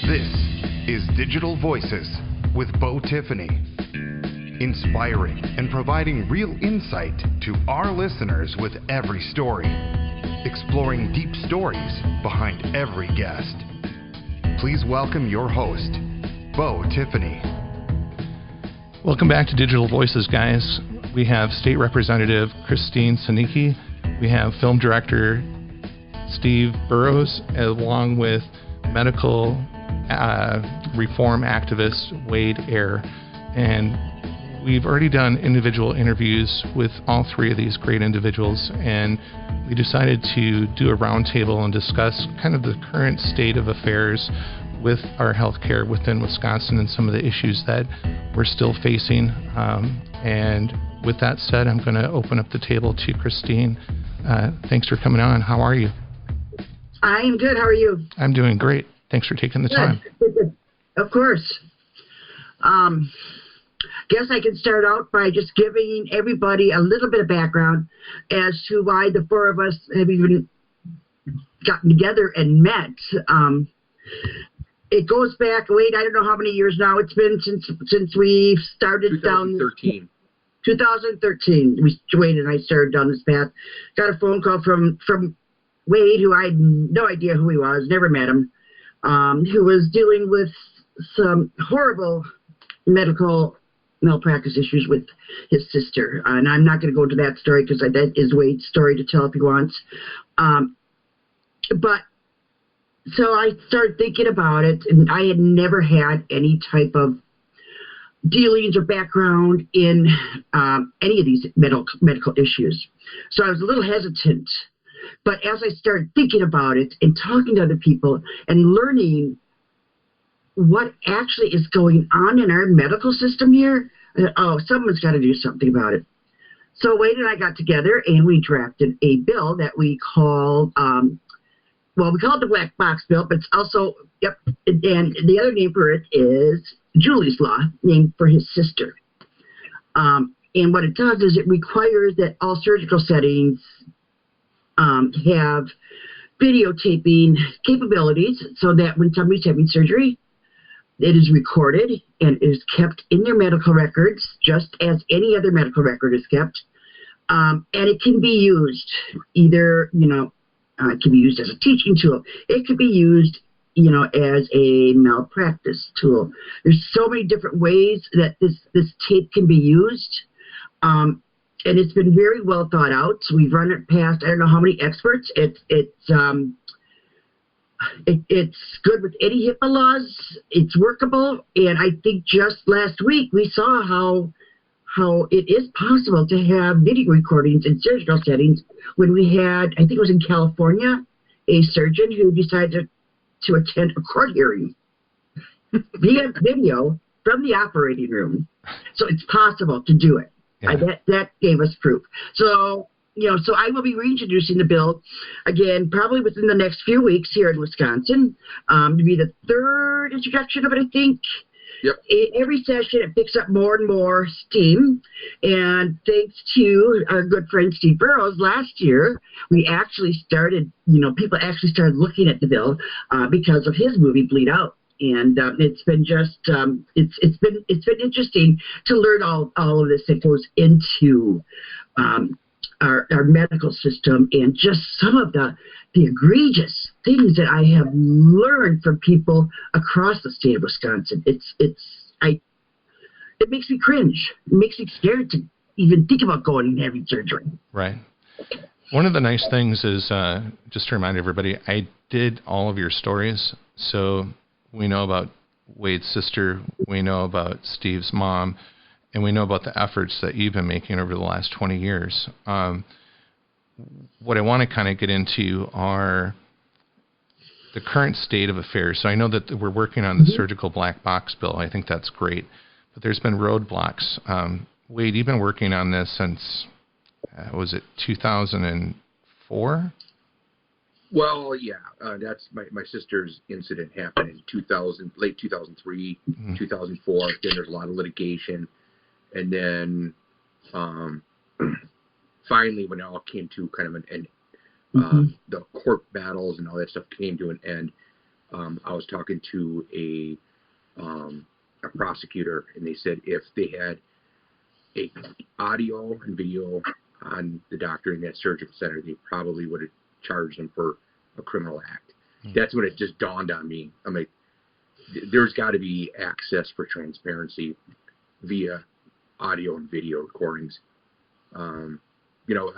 This is Digital Voices with Bo Tiffany. Inspiring and providing real insight to our listeners with every story. Exploring deep stories behind every guest. Please welcome your host, Bo Tiffany. Welcome back to Digital Voices, guys. We have State Representative Christine Sinicki. We have film director Steve Burrows, along with medical reform activist Wade Eyre. And we've already done individual interviews with all three of these great individuals, and we decided to do a roundtable and discuss kind of the current state of affairs with our healthcare within Wisconsin and some of the issues that we're still facing. And with that said, I'm going to open up the table to Christine. Thanks for coming on. How are you? I am good. How are you? I'm doing great. Thanks for taking the time. Of course. Guess I can start out by just giving everybody a little bit of background as to why the four of us have even gotten together and met. It goes back, Wade, I don't know how many years now it's been since we started 2013. 2013. Wade and I started down this path. Got a phone call from Wade, who I had no idea who he was, never met him, who was dealing with some horrible medical malpractice issues with his sister. And I'm not going to go into that story because that is Wade's story to tell if he wants. But so I started thinking about it, and I had never had any type of dealings or background in any of these medical issues. So I was a little hesitant. But as I started thinking about it and talking to other people and learning what actually is going on in our medical system here, someone's got to do something about it. So Wade and I got together and we drafted a bill that we called, we call it the Black Box Bill, but it's also, and the other name for it is Julie's Law, named for his sister. And what it does is it requires that all surgical settings have videotaping capabilities so that when somebody's having surgery, it is recorded and is kept in their medical records just as any other medical record is kept. And it can be used either, it can be used as a teaching tool. It could be used, as a malpractice tool. There's so many different ways that this tape can be used. And it's been very well thought out. So we've run it past, I don't know how many experts. It's good with any HIPAA laws. It's workable. And I think just last week we saw how it is possible to have video recordings in surgical settings when we had, I think it was in California, a surgeon who decided to attend a court hearing via video from the operating room. So it's possible to do it. Yeah. That gave us proof. So, so I will be reintroducing the bill again, probably within the next few weeks here in Wisconsin, to be the third introduction of it, I think. Yep. Every session, it picks up more and more steam. And thanks to our good friend Steve Burrows, last year, we actually started, people actually started looking at the bill because of his movie Bleed Out. And it's been just it's been interesting to learn all of this that goes into our medical system, and just some of the egregious things that I have learned from people across the state of Wisconsin. It makes me cringe. It makes me scared to even think about going and having surgery. Right. One of the nice things is, just to remind everybody, I did all of your stories, so we know about Wade's sister, we know about Steve's mom, and we know about the efforts that you've been making over the last 20 years. What I want to kind of get into are the current state of affairs. So I know that we're working on the surgical black box bill. I think that's great. But there's been roadblocks. Wade, you've been working on this since, was it 2004? Well, yeah, that's my sister's incident happened in late 2003, 2004. Then there's a lot of litigation, and then finally, when it all came to kind of an end, the court battles and all that stuff came to an end. I was talking to a prosecutor, and they said if they had a audio and video on the doctor in that surgical center, they probably would have charged him for a criminal act. That's when it just dawned on me. I'm like, there's got to be access for transparency via audio and video recordings. I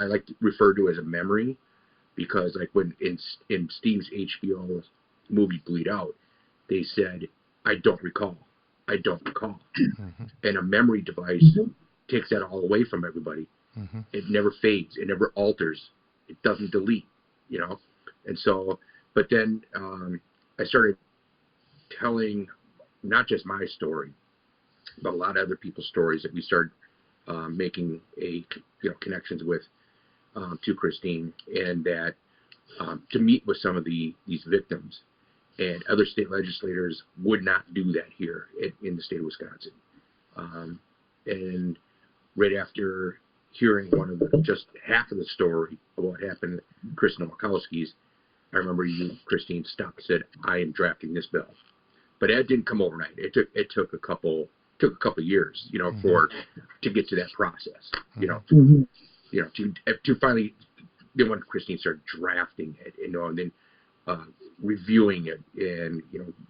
like to refer to it as a memory, because like when in Steve's HBO movie Bleed Out, they said, I don't recall. And a memory device takes that all away from everybody. It never fades. It never alters. It doesn't delete, And so, but then I started telling not just my story, but a lot of other people's stories that we started making connections with to Christine, and that to meet with some of these victims. And other state legislators would not do that here in the state of Wisconsin. And right after hearing just half of the story of what happened to Chris Nowakowski's, I remember you, Christine, stopped and said, I am drafting this bill. But that didn't come overnight. It took a couple years, to get to that process, to finally, then when Christine started drafting it, and then reviewing it, and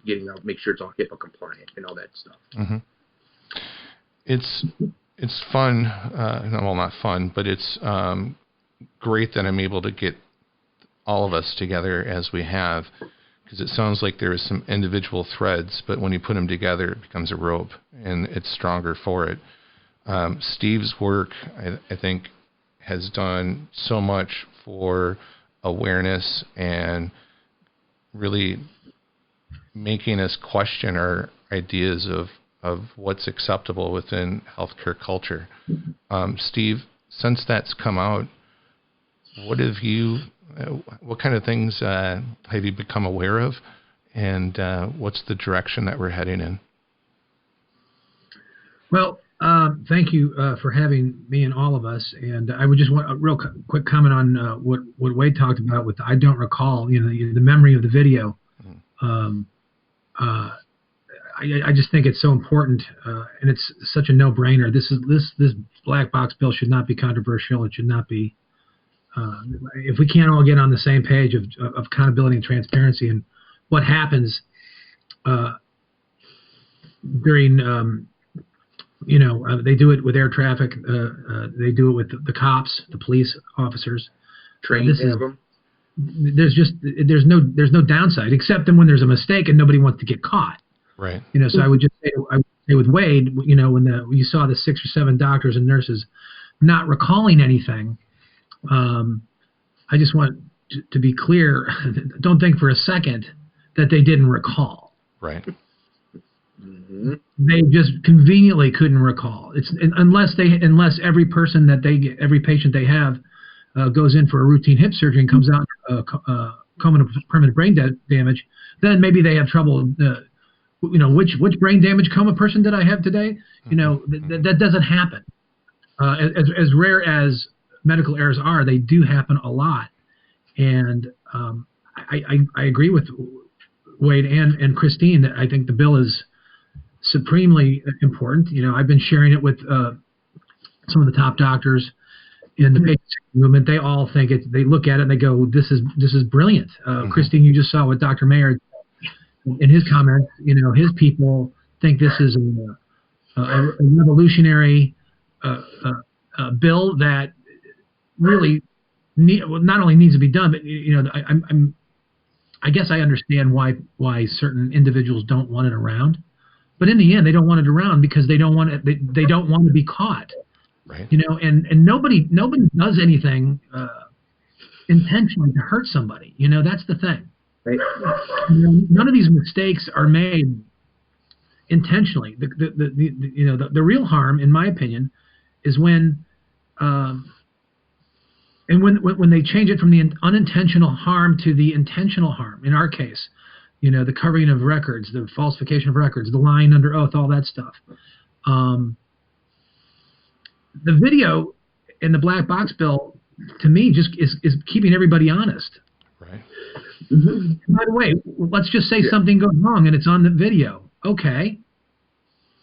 getting out, make sure it's all HIPAA compliant and all that stuff. It's fun, well, not fun, but it's great that I'm able to get all of us together as we have, because it sounds like there is some individual threads, but when you put them together, it becomes a rope, and it's stronger for it. Steve's work, I think, has done so much for awareness and really making us question our ideas of what's acceptable within healthcare culture. Steve, since that's come out, what kind of things have you become aware of, and what's the direction that we're heading in? Well, thank you for having me and all of us. And I would just want a real quick comment on what Wade talked about with the I don't recall, the memory of the video. I just think it's so important, and it's such a no-brainer. This black box bill should not be controversial. It should not be. If we can't all get on the same page of accountability and transparency and what happens during, they do it with air traffic. They do it with the cops, the police officers. Trained to have them. There's no downside, except then when there's a mistake and nobody wants to get caught. Right. So I would say with Wade, when you saw the 6 or 7 doctors and nurses not recalling anything, I just want to be clear. Don't think for a second that they didn't recall. Right. They just conveniently couldn't recall. It's unless every patient they have goes in for a routine hip surgery and comes out permanent brain damage, then maybe they have trouble. Which brain damage coma person did I have today? That doesn't happen. As rare as medical errors are, they do happen a lot. And I agree with Wade and Christine that I think the bill is supremely important. I've been sharing it with some of the top doctors in the patient movement. They all think it. They look at it and they go, "This is brilliant." Christine, you just saw what Dr. Mayer in his comments. His people think this is a revolutionary bill that really not only needs to be done, but I guess I understand why certain individuals don't want it around. But in the end, they don't want it around because they don't want it. They don't want to be caught. Right. And nobody does anything intentionally to hurt somebody. That's the thing. Right. None of these mistakes are made intentionally. The real harm, in my opinion, is when they change it from the unintentional harm to the intentional harm. In our case, the covering of records, the falsification of records, the lying under oath, all that stuff. The video in the black box bill, to me, just is keeping everybody honest. Right. Mm-hmm. By the way, let's just say something goes wrong and it's on the video. Okay.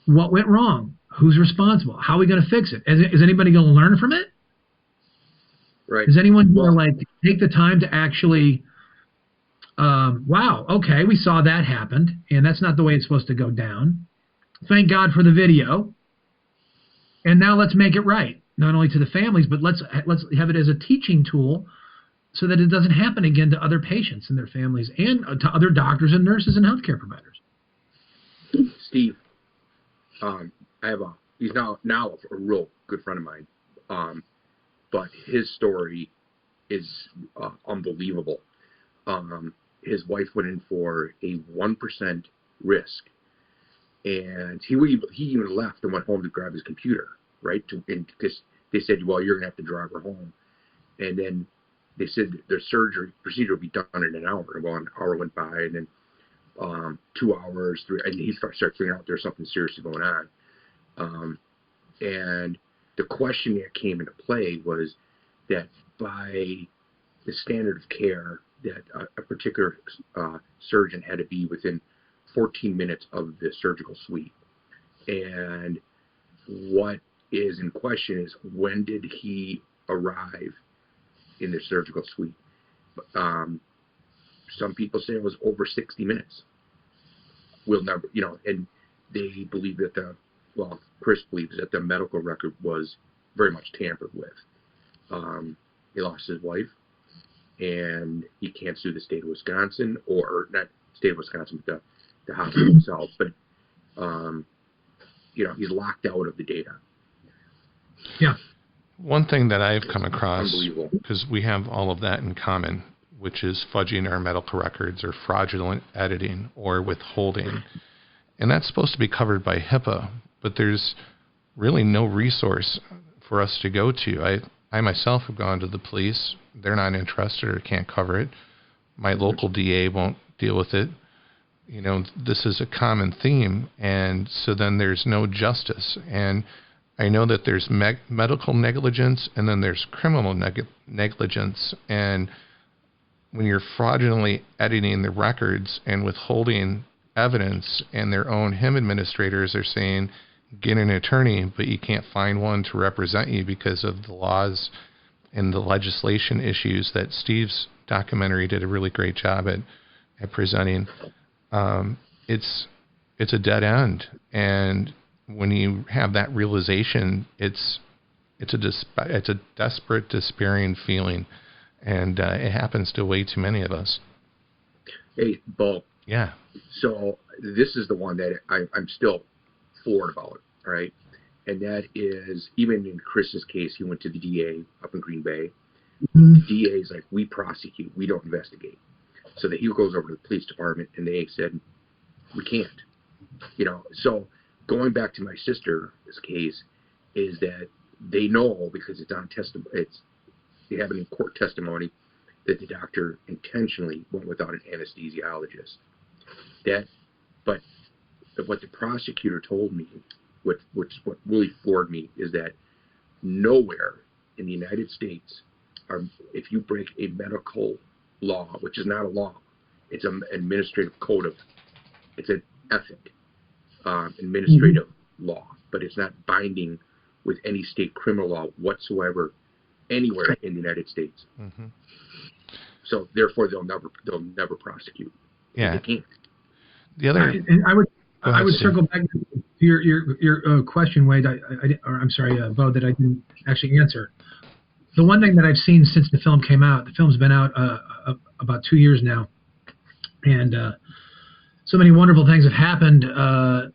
What went wrong? Who's responsible? How are we going to fix it? Is anybody going to learn from it? Right. Is anyone going to like take the time to actually, wow, okay, we saw that happened, and that's not the way it's supposed to go down. Thank God for the video. And now let's make it right, not only to the families, but let's have it as a teaching tool so that it doesn't happen again to other patients and their families and to other doctors and nurses and healthcare providers. Steve, he's now a real good friend of mine, but his story is unbelievable. His wife went in for a 1% risk, and he even left and went home to grab his computer, right? Because they said, well, you're gonna have to drive her home, and then they said their procedure would be done in an hour. Well, an hour went by, and then 2 hours, 3, and he started figuring out there's something seriously going on. And the question that came into play was that by the standard of care, that a particular surgeon had to be within 14 minutes of the surgical suite. And what is in question is, when did he arrive in the surgical suite? Some people say it was over 60 minutes. We'll never, and they believe that Chris believes that the medical record was very much tampered with. He lost his wife, and he can't sue the state of Wisconsin, or not state of Wisconsin, but the hospital itself. But he's locked out of the data. Yeah. One thing that I've come across, because we have all of that in common, which is fudging our medical records or fraudulent editing or withholding. And that's supposed to be covered by HIPAA, but there's really no resource for us to go to. I myself have gone to the police. They're not interested or can't cover it. My local DA won't deal with it. This is a common theme, and so then there's no justice. And I know that there's medical negligence, and then there's criminal negligence. And when you're fraudulently editing the records and withholding evidence, and their own HIM administrators are saying, get an attorney, but you can't find one to represent you because of the laws and the legislation issues that Steve's documentary did a really great job at presenting. It's a dead end. And when you have that realization, it's a desperate, despairing feeling. And it happens to way too many of us. Hey, Bo. Yeah. So this is the one that I'm still floored about, right? And that is, even in Chris's case, he went to the DA up in Green Bay. Mm-hmm. The DA is like, we prosecute, we don't investigate. So that he goes over to the police department, and they said, we can't. So going back to my sister's case, is that they know, because it's on testimony, they have it in court testimony, that the doctor intentionally went without an anesthesiologist. But what the prosecutor told me, what really floored me, is that nowhere in the United States, if you break a medical law, which is not a law, it's an administrative code it's an ethic, administrative law, but it's not binding with any state criminal law whatsoever anywhere in the United States. Mm-hmm. So therefore, they'll never prosecute. Yeah. They can't. The other, I would circle back to your question, Wade. I'm sorry, Bo, that I didn't actually answer. The one thing that I've seen since the film came out, the film's been out about 2 years now, and so many wonderful things have happened to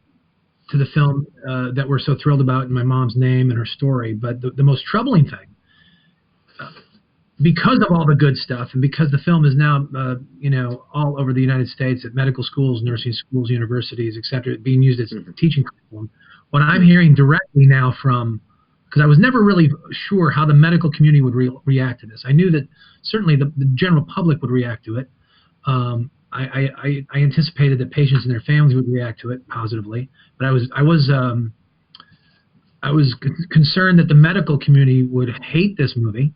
the film that we're so thrilled about in my mom's name and her story. But the most troubling thing, because of all the good stuff, and because the film is now, all over the United States at medical schools, nursing schools, universities, etc., being used as a teaching curriculum, what I'm hearing directly now from, because I was never really sure how the medical community would react to this. I knew that certainly the general public would react to it. I anticipated that patients and their families would react to it positively, but I was concerned that the medical community would hate this movie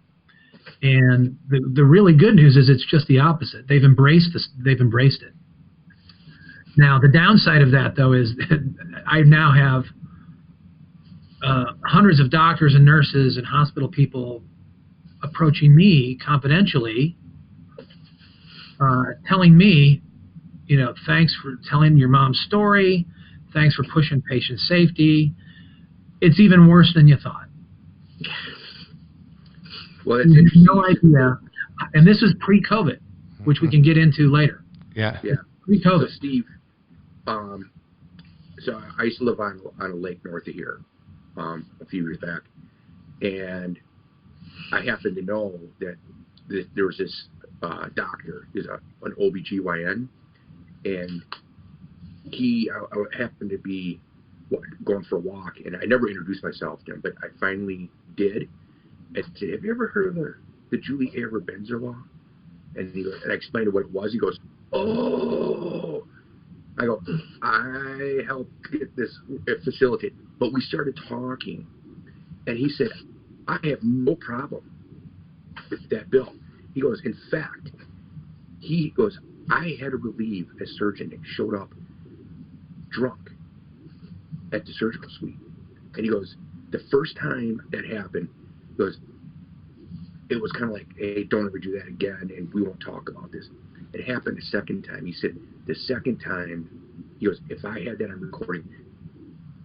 And the really good news is it's just the opposite. They've embraced this. They've embraced it. Now, the downside of that, though, is that I now have hundreds of doctors and nurses and hospital people approaching me confidentially, telling me, thanks for telling your mom's story. Thanks for pushing patient safety. It's even worse than you thought. Well, it's interesting. No idea. And this is pre-COVID, which we can get into later. Yeah. Pre-COVID. So, Steve, so I used to live on a lake north of here a few years back, and I happened to know that there was this doctor, he's an OBGYN, and I happened to be going for a walk, and I never introduced myself to him, but I finally did. And said, have you ever heard of the Julie A. Rebenza law? And I explained what it was. He goes, oh. I go, I helped get this facilitated. But we started talking, and he said, I have no problem with that bill. He goes, in fact, I had to relieve a surgeon that showed up drunk at the surgical suite. And he goes, the first time that happened, he goes, it was kind of like, hey, don't ever do that again, and we won't talk about this. It happened a second time. He said, the second time, he goes, if I had that on recording,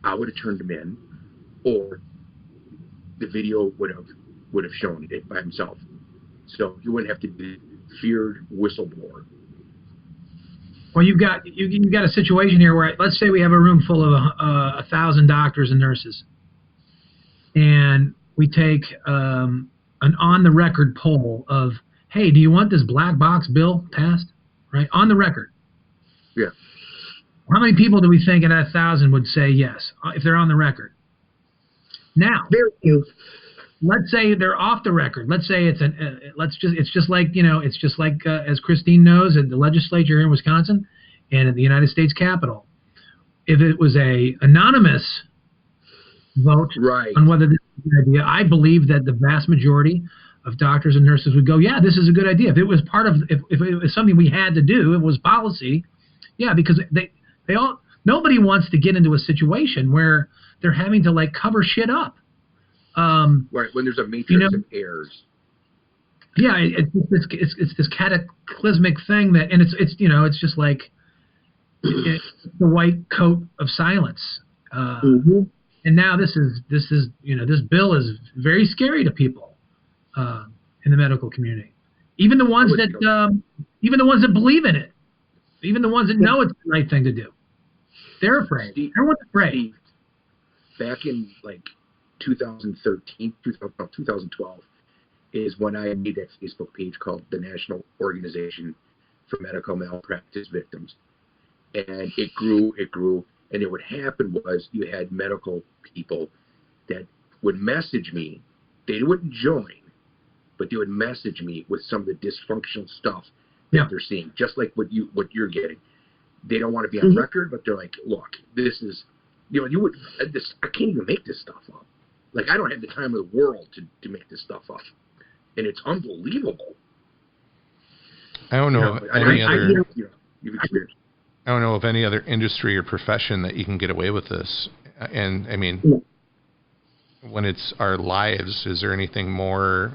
I would have turned him in, or the video would have shown it by himself. So you wouldn't have to be feared whistleblower. Well, you've got a situation here where, let's say we have a room full of 1,000 doctors and nurses, and we take an on-the-record poll of, hey, do you want this black box bill passed? Right? On the record. Yeah. How many people do we think in 1,000 would say yes, if they're on the record? Now, Very few. Let's say they're off the record. Let's say it's just like as Christine knows, at the legislature here in Wisconsin and at the United States Capitol. If it was a anonymous vote on whether this is a good idea, I believe that the vast majority of doctors and nurses would go, yeah, this is a good idea. If it was if it was something we had to do, it was policy, yeah, because nobody wants to get into a situation where they're having to cover shit up. Right, when there's a matrix of errors. Yeah, it's this cataclysmic thing that, and it's just like it's the white coat of silence. And now this bill is very scary to people in the medical community. Even the ones that believe in it, even the ones that know it's the right thing to do, they're afraid. Everyone's afraid. Back in 2013, 2012 is when I made that Facebook page called the National Organization for Medical Malpractice Victims. And it grew, and then what happened was you had medical people that would message me. They wouldn't join, but they would message me with some of the dysfunctional stuff that they're seeing, just like what you're getting. They don't want to be on record, but they're like, look, this is, I can't even make this stuff up. I don't have the time of the world to make this stuff up. And it's unbelievable. I don't know you've experienced. I don't know of any other industry or profession that you can get away with this. And I mean, when it's our lives, is there anything more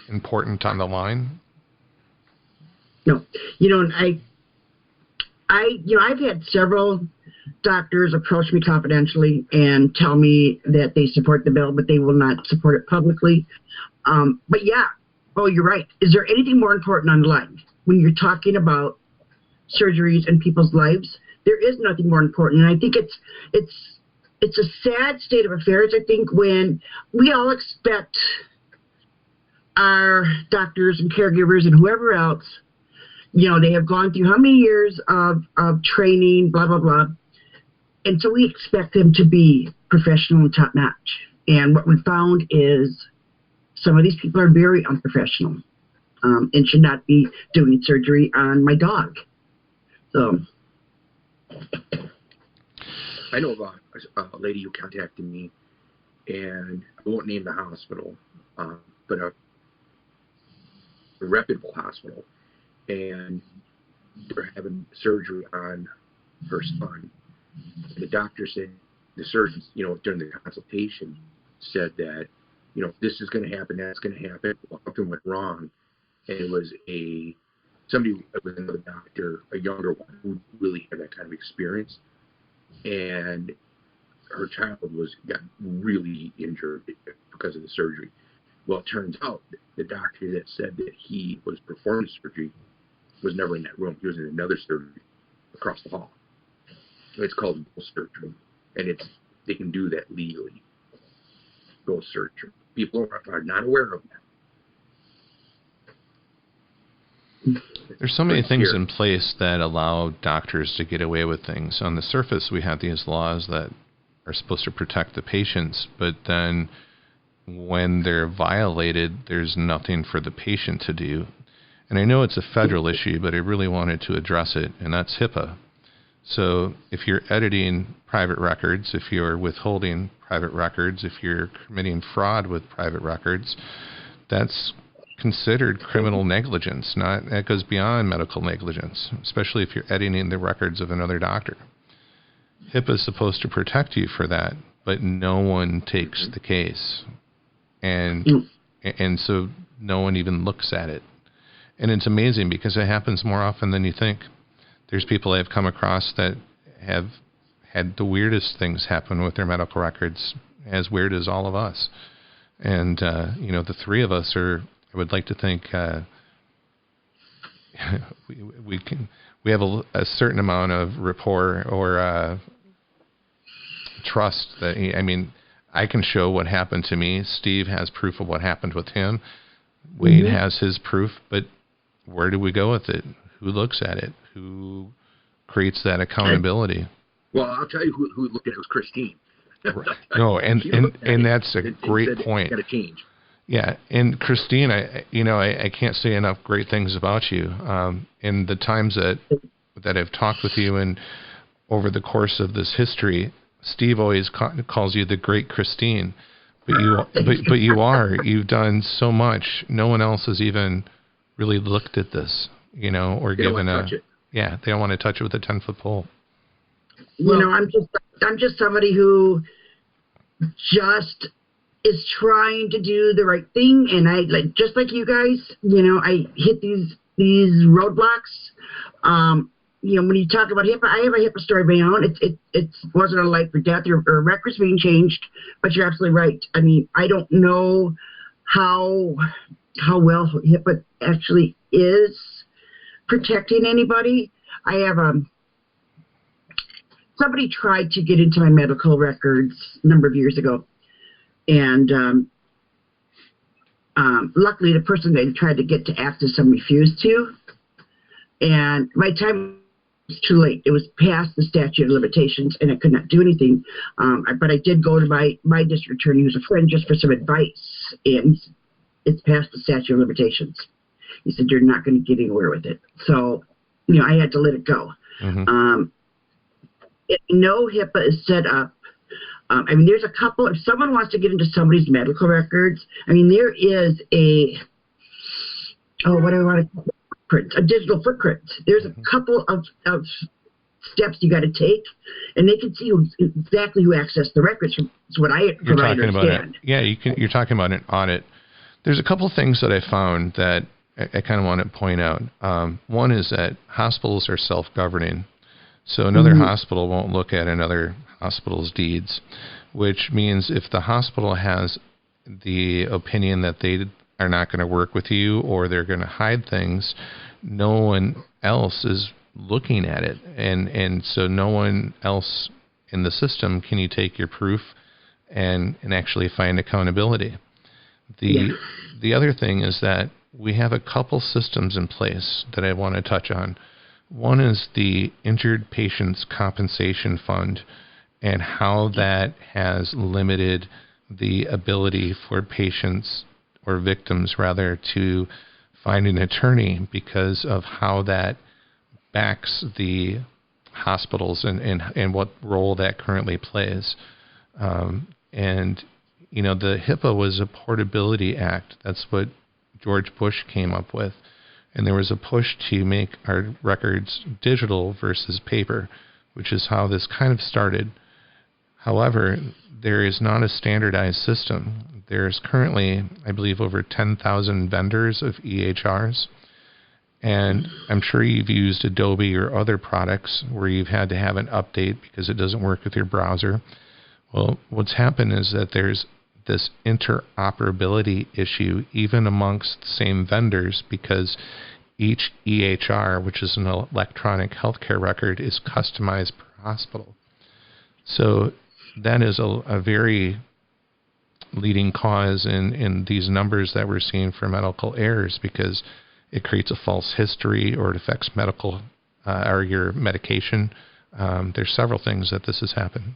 important on the line? No, and I've had several doctors approach me confidentially and tell me that they support the bill, but they will not support it publicly. But you're right. Is there anything more important on the line when you're talking about surgeries and people's lives? There is nothing more important, and I think it's a sad state of affairs. I think when we all expect our doctors and caregivers and whoever else, they have gone through how many years of training, blah, blah, blah. And so we expect them to be professional and top-notch. And what we found is some of these people are very unprofessional and should not be doing surgery on my dog. So I know of a lady who contacted me, and I won't name the hospital, but a reputable hospital, and they're having surgery on her son. And the doctor said, the surgeons, during the consultation said that, this is going to happen, that's going to happen. Well, something went wrong, and it was another doctor, a younger one, who really had that kind of experience, and her child got really injured because of the surgery. Well, it turns out the doctor that said that he was performing surgery was never in that room. He was in another surgery across the hall. It's called ghost surgery, and they can do that legally. Ghost surgery. People are not aware of that. There's so many things in place that allow doctors to get away with things. On the surface, we have these laws that are supposed to protect the patients, but then when they're violated, there's nothing for the patient to do. And I know it's a federal issue, but I really wanted to address it, and that's HIPAA. So if you're editing private records, if you're withholding private records, if you're committing fraud with private records, that's considered criminal negligence. That goes beyond medical negligence, especially if you're editing the records of another doctor. HIPAA is supposed to protect you for that, but no one takes the case. And so no one even looks at it. And it's amazing because it happens more often than you think. There's people I've come across that have had the weirdest things happen with their medical records, as weird as all of us. And, the three of us I would like to think we have a certain amount of rapport or trust that, I can show what happened to me. Steve has proof of what happened with him. Wade has his proof, but where do we go with it? Who looks at it? Who creates that accountability? Well, I'll tell you who looked at it was Christine. No, and that's a great point. Got to change. Yeah, and Christine, I can't say enough great things about you. In the times that I've talked with you and over the course of this history, Steve always calls you the great Christine, but you've done so much. No one else has even really looked at this, or they given they don't want to touch it with a 10-foot pole. I'm just somebody who just is trying to do the right thing, and I just like you guys, I hit these roadblocks. When you talk about HIPAA, I have a HIPAA story of my own. It wasn't a life or death or records being changed, but you're absolutely right. I don't know how well HIPAA actually is protecting anybody. I have somebody tried to get into my medical records a number of years ago, and luckily the person they tried to get to access them refused to, and my time was too late. It was past the statute of limitations, and I could not do anything. But I did go to my district attorney, who's a friend, just for some advice, and it's past the statute of limitations. He said, you're not going to get anywhere with it. So, I had to let it go. No HIPAA is set up. There's a couple. If someone wants to get into somebody's medical records, there is what do I want to call it? A digital footprint. There's a couple of steps you got to take, and they can see exactly who accessed the records. That's what I understand. You're talking about an audit. There's a couple things that I found that I kind of want to point out. One is that hospitals are self-governing, so another hospital won't look at another hospital's deeds, which means if the hospital has the opinion that they are not going to work with you or they're going to hide things, no one else is looking at it. And so no one else in the system can you take your proof and actually find accountability. The other thing is that we have a couple systems in place that I want to touch on. One is the Injured Patients Compensation Fund and how that has limited the ability for patients or victims rather to find an attorney because of how that backs the hospitals and what role that currently plays. And the HIPAA was a Portability Act. That's what George Bush came up with. And there was a push to make our records digital versus paper, which is how this kind of started. However, there is not a standardized system. There's currently, I believe, over 10,000 vendors of EHRs. And I'm sure you've used Adobe or other products where you've had to have an update because it doesn't work with your browser. Well, what's happened is that there's this interoperability issue even amongst the same vendors because each EHR, which is an electronic healthcare record, is customized per hospital. So that is a very leading cause in these numbers that we're seeing for medical errors because it creates a false history or it affects medical or your medication. There's several things that this has happened.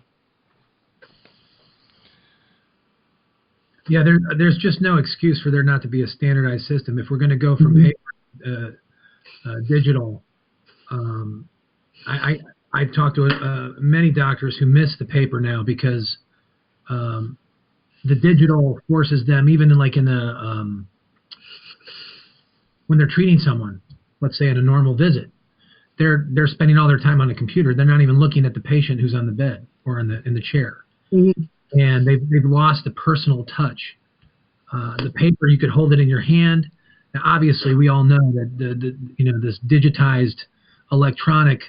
Yeah, there's just no excuse for there not to be a standardized system. If we're going to go from paper digital, I've talked to many doctors who miss the paper now because the digital forces them, even when they're treating someone, let's say at a normal visit, they're spending all their time on a computer. They're not even looking at the patient who's on the bed or in the chair. Mm-hmm. And they've lost the personal touch. The paper, you could hold it in your hand. Now, obviously, we all know that this digitized electronic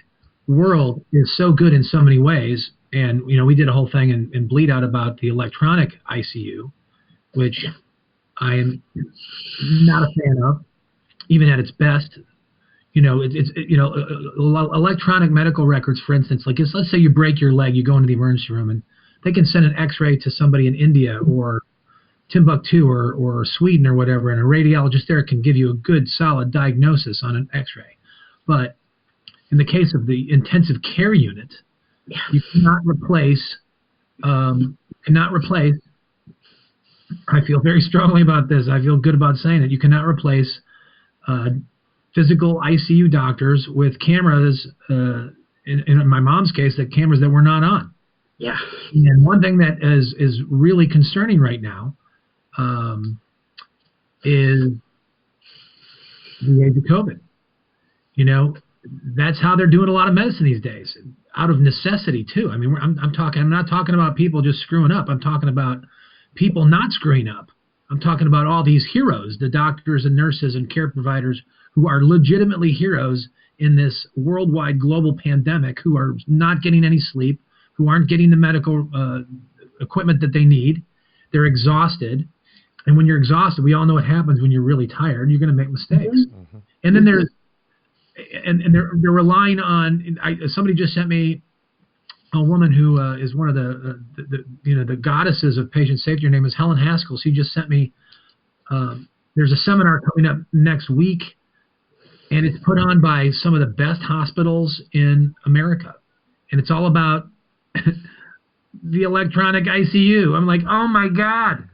world is so good in so many ways. And we did a whole thing in Bleed Out about the electronic ICU, which I am not a fan of, even at its best. Electronic medical records, for instance, like let's say you break your leg, you go into the emergency room, and they can send an X-ray to somebody in India or Timbuktu or Sweden or whatever, and a radiologist there can give you a good, solid diagnosis on an X-ray. But in the case of the intensive care unit, you cannot replace. I feel very strongly about this. I feel good about saying it. You cannot replace physical ICU doctors with cameras. In my mom's case, the cameras that were not on. Yeah. And one thing that is really concerning right now is the age of COVID. That's how they're doing a lot of medicine these days, out of necessity too. I mean, I'm not talking about people just screwing up. I'm talking about people not screwing up. I'm talking about all these heroes, the doctors and nurses and care providers who are legitimately heroes in this worldwide global pandemic, who are not getting any sleep, who aren't getting the medical equipment that they need. They're exhausted. And when you're exhausted, we all know what happens when you're really tired. You're going to make mistakes. Mm-hmm. And then they're relying on. Somebody just sent me a woman who is one of the goddesses of patient safety. Her name is Helen Haskell. She just sent me. There's a seminar coming up next week, and it's put on by some of the best hospitals in America, and it's all about the electronic ICU. I'm like, oh my God,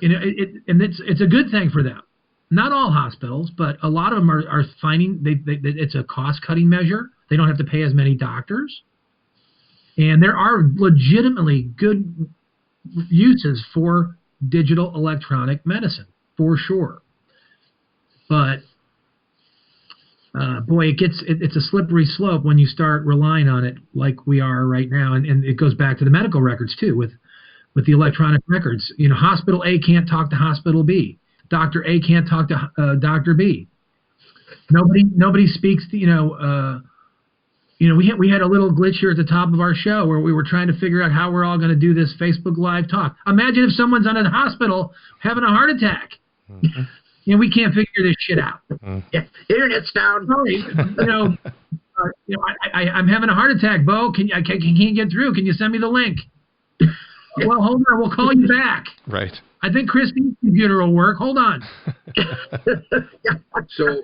it's a good thing for them. Not all hospitals, but a lot of them are finding it's a cost-cutting measure. They don't have to pay as many doctors. And there are legitimately good uses for digital electronic medicine, for sure. But, boy, it's a slippery slope when you start relying on it like we are right now. And it goes back to the medical records, too, with the electronic records. Hospital A can't talk to Hospital B. Dr. A can't talk to Dr. B. Nobody speaks. We had a little glitch here at the top of our show where we were trying to figure out how we're all going to do this Facebook Live talk. Imagine if someone's in a hospital having a heart attack. Mm-hmm. We can't figure this shit out. Mm-hmm. Yeah, internet's down. Sorry, I'm having a heart attack, Bo. I can't get through. Can you send me the link? Well, hold on. We'll call you back. Right. I think Christine's computer will work. Hold on. So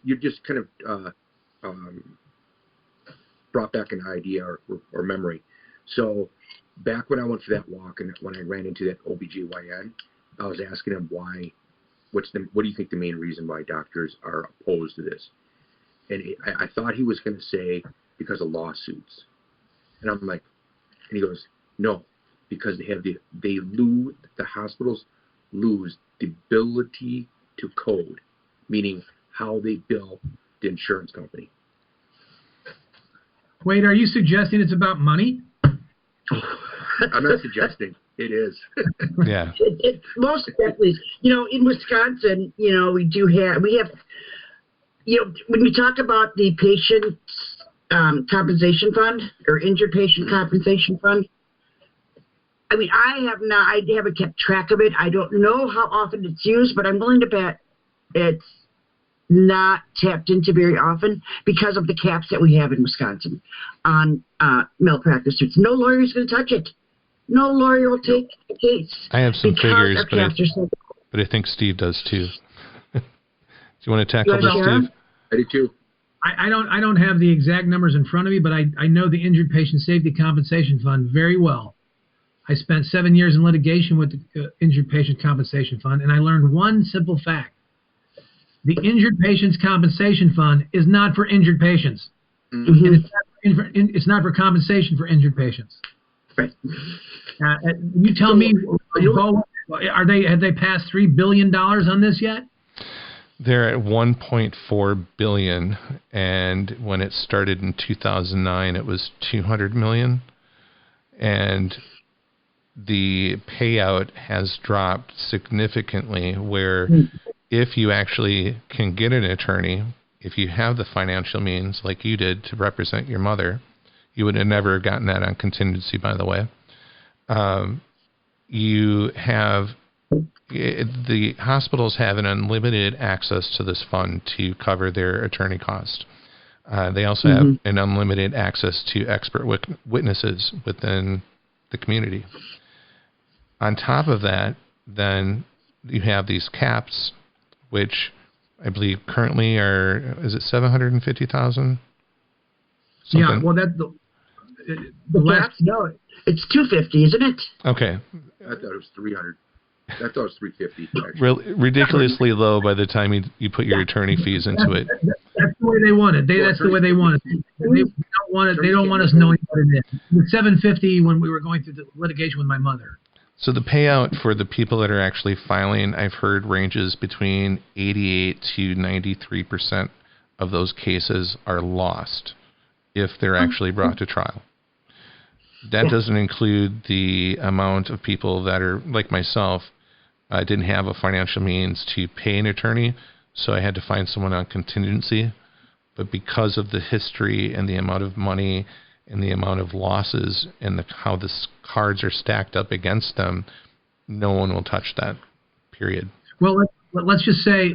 you just kind of brought back an idea or memory. So back when I went for that walk and when I ran into that OBGYN, I was asking him what do you think the main reason why doctors are opposed to this? And I thought he was going to say because of lawsuits. And I'm like, and he goes, no, because the hospitals lose the ability to code, meaning how they bill the insurance company. Wait, are you suggesting it's about money? I'm not suggesting. It is. Yeah. It's most definitely, in Wisconsin, we have, when we talk about the patient compensation fund or injured patient compensation fund, I mean, I haven't kept track of it. I don't know how often it's used, but I'm willing to bet it's not tapped into very often because of the caps that we have in Wisconsin on malpractice suits. No lawyer is going to touch it. No lawyer will take a case. I have some figures, but I think Steve does too. Do you want to tackle this, Steve? I do too. I don't have the exact numbers in front of me, but I know the Injured Patient Safety Compensation Fund very well. I spent 7 years in litigation with the Injured Patient Compensation Fund, and I learned one simple fact. The Injured Patients Compensation Fund is not for injured patients. Mm-hmm. And it's not for compensation for injured patients. Right. You tell me, have they passed $3 billion on this yet? They're at 1.4 billion, and when it started in 2009, it was 200 million, and the payout has dropped significantly. Where if you actually can get an attorney, if you have the financial means, like you did, to represent your mother, you would have never gotten that on contingency, by the way. You have the hospitals have an unlimited access to this fund to cover their attorney cost. They also have an unlimited access to expert witnesses within the community. On top of that, then you have these caps, which I believe currently is it 750,000? Yeah, well, the caps? No, it's 250, isn't it? Okay. I thought it was 300. I thought it was 350. Ridiculously low by the time you put your attorney fees into it. That's the way they want it. That's the way they want it. They don't want us knowing what it is. With 750 when we were going through the litigation with my mother. So the payout for the people that are actually filing, I've heard, ranges between 88 to 93% of those cases are lost if they're actually brought to trial. That doesn't include the amount of people that are, like myself, didn't have a financial means to pay an attorney, so I had to find someone on contingency. But because of the history and the amount of money and the amount of losses and how the cards are stacked up against them, no one will touch that, period. Well, let's just say,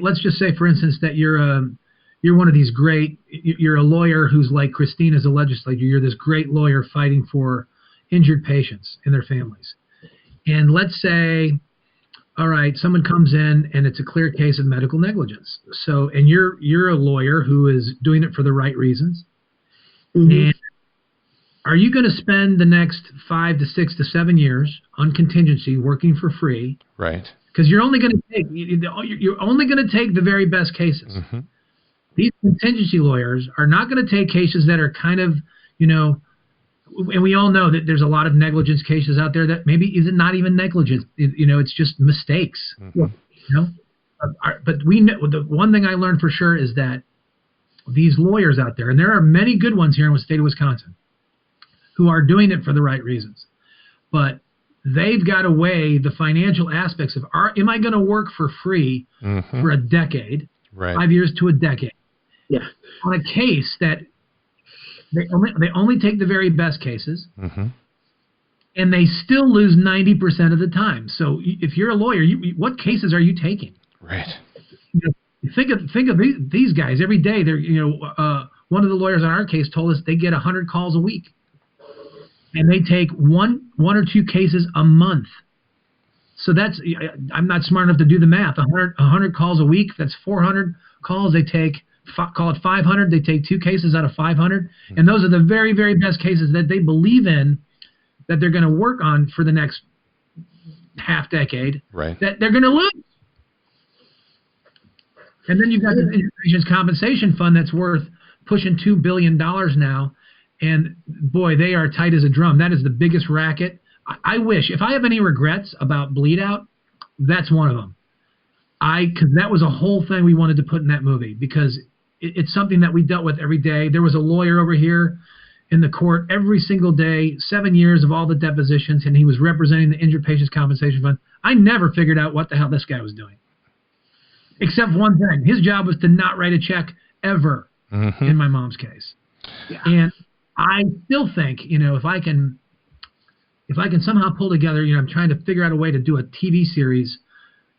for instance, that you're one of these great, you're a lawyer who's like Christine as a legislator. You're this great lawyer fighting for injured patients and their families. And let's say, all right, someone comes in and it's a clear case of medical negligence. So, and you're a lawyer who is doing it for the right reasons. And are you going to spend the next 5 to 6 to 7 years on contingency working for free? Right. Because you're only going to take the very best cases. Mm-hmm. These contingency lawyers are not going to take cases that are kind of, and we all know that there's a lot of negligence cases out there that maybe isn't not even negligence. It's just mistakes. Mm-hmm. But we know, the one thing I learned for sure is that these lawyers out there, and there are many good ones here in the state of Wisconsin, who are doing it for the right reasons, but they've got to weigh the financial aspects of, am I going to work for free for a decade, 5 years to a decade, on a case that they only take the very best cases, and they still lose 90% of the time. So if you're a lawyer, what cases are you taking? Right. Think of these guys every day. They're one of the lawyers on our case told us they get 100 calls a week. And they take one or two cases a month. So I'm not smart enough to do the math. 100 calls a week, that's 400 calls. They take, call it 500. They take 2 cases out of 500. And those are the very, very best cases that they believe in, that they're going to work on for the next half decade, that they're going to lose. And then you've got the Injured Patients Compensation Fund that's worth pushing $2 billion now. And boy, they are tight as a drum. That is the biggest racket I wish, if I have any regrets about Bleed Out, that's one of them. Because that was a whole thing we wanted to put in that movie, because it's something that we dealt with every day. There was a lawyer over here in the court every single day, 7 years of all the depositions, and he was representing the Injured Patients Compensation Fund. I never figured out what the hell this guy was doing, except one thing. His job was to not write a check ever in my mom's case. Yeah. And I still think, if I can somehow pull together, I'm trying to figure out a way to do a TV series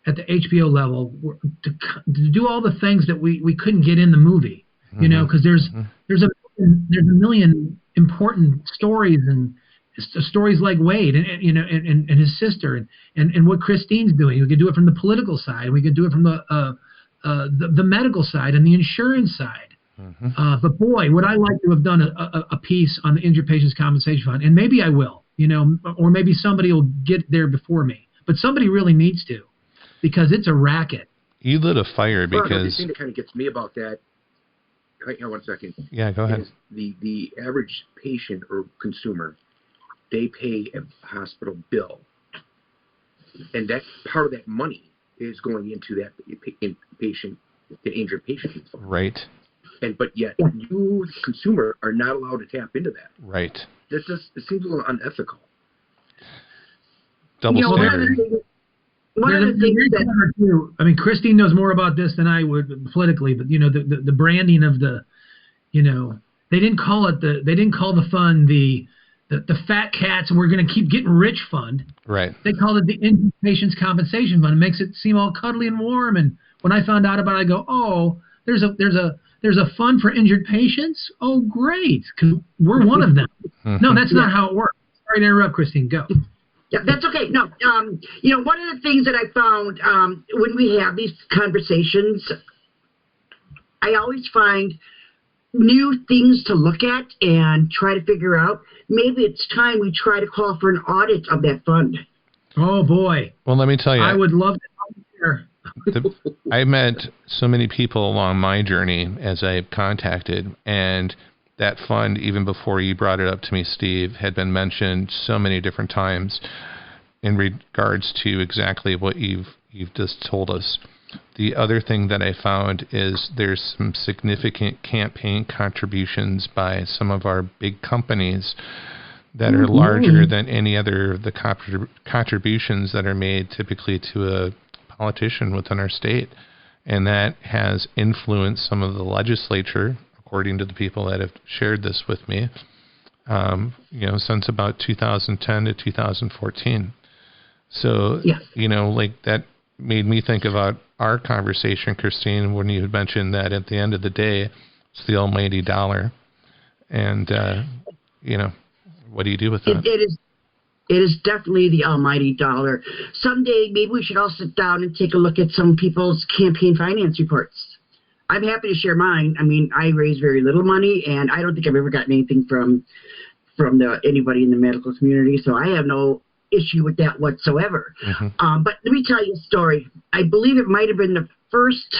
at the HBO level to do all the things that we couldn't get in the movie, because there's a million important stories, and stories like Wade and his sister and what Christine's doing. We could do it from the political side, and we could do it from the medical side and the insurance side. But boy, would I like to have done a piece on the Injured Patients Compensation Fund, and maybe I will, or maybe somebody will get there before me, but somebody really needs to, because it's a racket. You lit a fire because... The thing that kind of gets me about that, hang on 1 second. Yeah, go ahead. The average patient or consumer, they pay a hospital bill, and that part of that money is going into that injured patient fund. Right. But yet you, the consumer, are not allowed to tap into that. Right. It seems a little unethical. Double standard. One of the things that Christine knows more about this than I would politically, but the branding of the, they didn't call the fund the fat cats and we're going to keep getting rich fund. Right. They called it the Injured Patients Compensation Fund. It makes it seem all cuddly and warm. And when I found out about it, I go, oh, there's a fund for injured patients. Oh, great, because we're one of them. No, that's not how it works. Sorry to interrupt, Christine. Go. Yeah, that's okay. No, one of the things that I found when we have these conversations, I always find new things to look at and try to figure out. Maybe it's time we try to call for an audit of that fund. Oh, boy. Well, let me tell you. I would love to hear. I met so many people along my journey as I contacted, and that fund, even before you brought it up to me, Steve, had been mentioned so many different times in regards to exactly what you've just told us. The other thing that I found is there's some significant campaign contributions by some of our big companies that are larger than any other of the contributions that are made typically to a politician within our state. And that has influenced some of the legislature, according to the people that have shared this with me, since about 2010 to 2014. So, that made me think about our conversation, Christine, when you had mentioned that at the end of the day, it's the almighty dollar. And, what do you do with that? It is definitely the almighty dollar. Someday, maybe we should all sit down and take a look at some people's campaign finance reports. I'm happy to share mine. I raise very little money, and I don't think I've ever gotten anything from anybody in the medical community, so I have no issue with that whatsoever. But let me tell you a story. I believe it might have been the first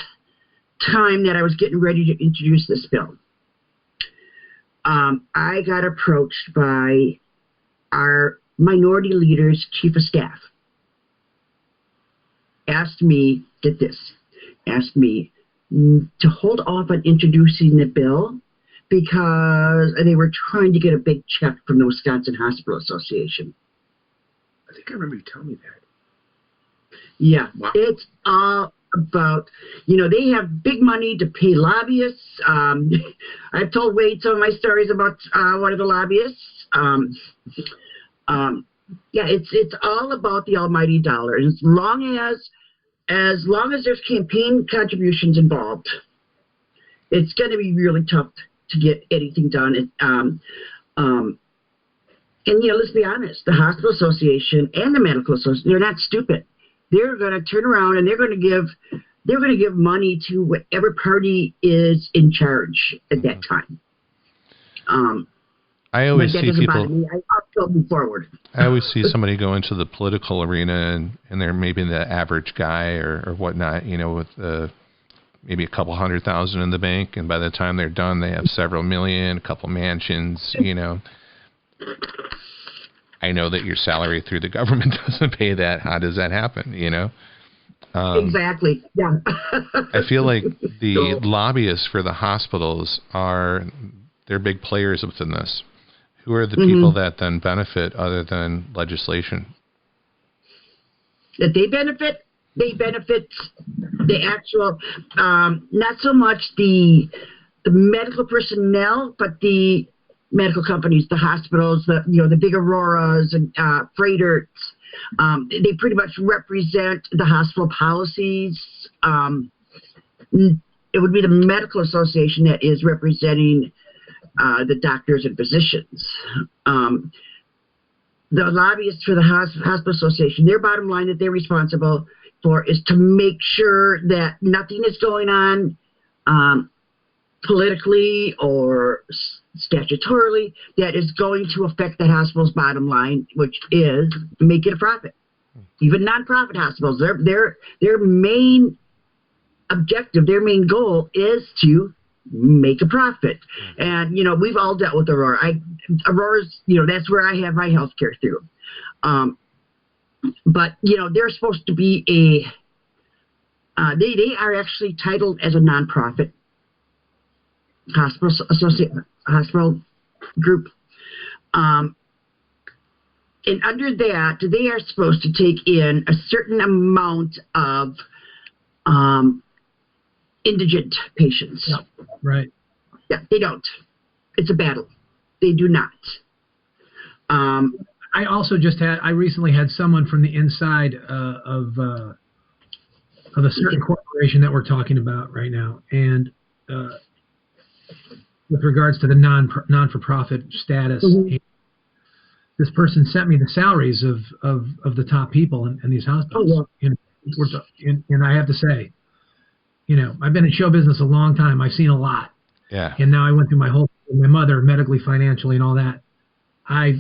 time that I was getting ready to introduce this bill. I got approached by our minority leader's chief of staff. Asked me to hold off on introducing the bill because they were trying to get a big check from the Wisconsin Hospital Association. I think I remember you telling me that. Yeah, wow. It's all about, they have big money to pay lobbyists. I've told Wade some of my stories about one of the lobbyists. It's all about the almighty dollar. And as long as there's campaign contributions involved, it's going to be really tough to get anything done. Let's be honest, the hospital association and the medical association, they're not stupid. They're going to turn around and they're going to give money to whatever party is in charge at that time. I always see people. I'll still move forward. I always see somebody go into the political arena and they're maybe the average guy or whatnot, with maybe a couple $100,000 in the bank, and by the time they're done, they have several million, a couple mansions, I know that your salary through the government doesn't pay that. How does that happen? Exactly. Yeah. I feel like the lobbyists for the hospitals they're big players within this. Who are the people that then benefit other than legislation? That they benefit the actual, not so much the medical personnel, but the medical companies, the hospitals, the big Auroras and freighters. They pretty much represent the hospital policies. It would be the medical association that is representing the doctors and physicians. The lobbyists for the hospital association, their bottom line that they're responsible for is to make sure that nothing is going on politically or statutorily that is going to affect that hospital's bottom line, which is making a profit. Even nonprofit hospitals, their main objective, their main goal is to make a profit. And, we've all dealt with Aurora. Aurora's, that's where I have my health care through. But, they're supposed to be they are actually titled as a nonprofit hospital group. And under that, they are supposed to take in a certain amount of indigent patients. Yeah, right. Yeah, they don't. It's a battle. They do not. I also I recently had someone from the inside of a certain corporation that we're talking about right now, and with regards to the non-for-profit status, this person sent me the salaries of the top people in these hospitals. Oh, yeah. And I have to say, I've been in show business a long time. I've seen a lot. Yeah. And now I went through my mother, medically, financially, and all that. I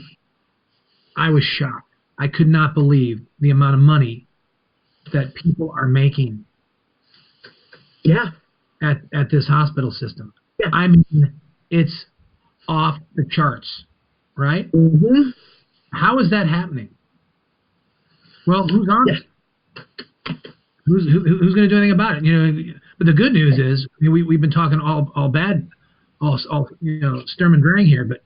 was shocked. I could not believe the amount of money that people are making. Yeah. At this hospital system. Yeah. I mean, it's off the charts, right? Mm-hmm. How is that happening? Well, who's on it? Who's going to do anything about it? But the good news is, we've been talking all bad, all Sturm and Drang here. But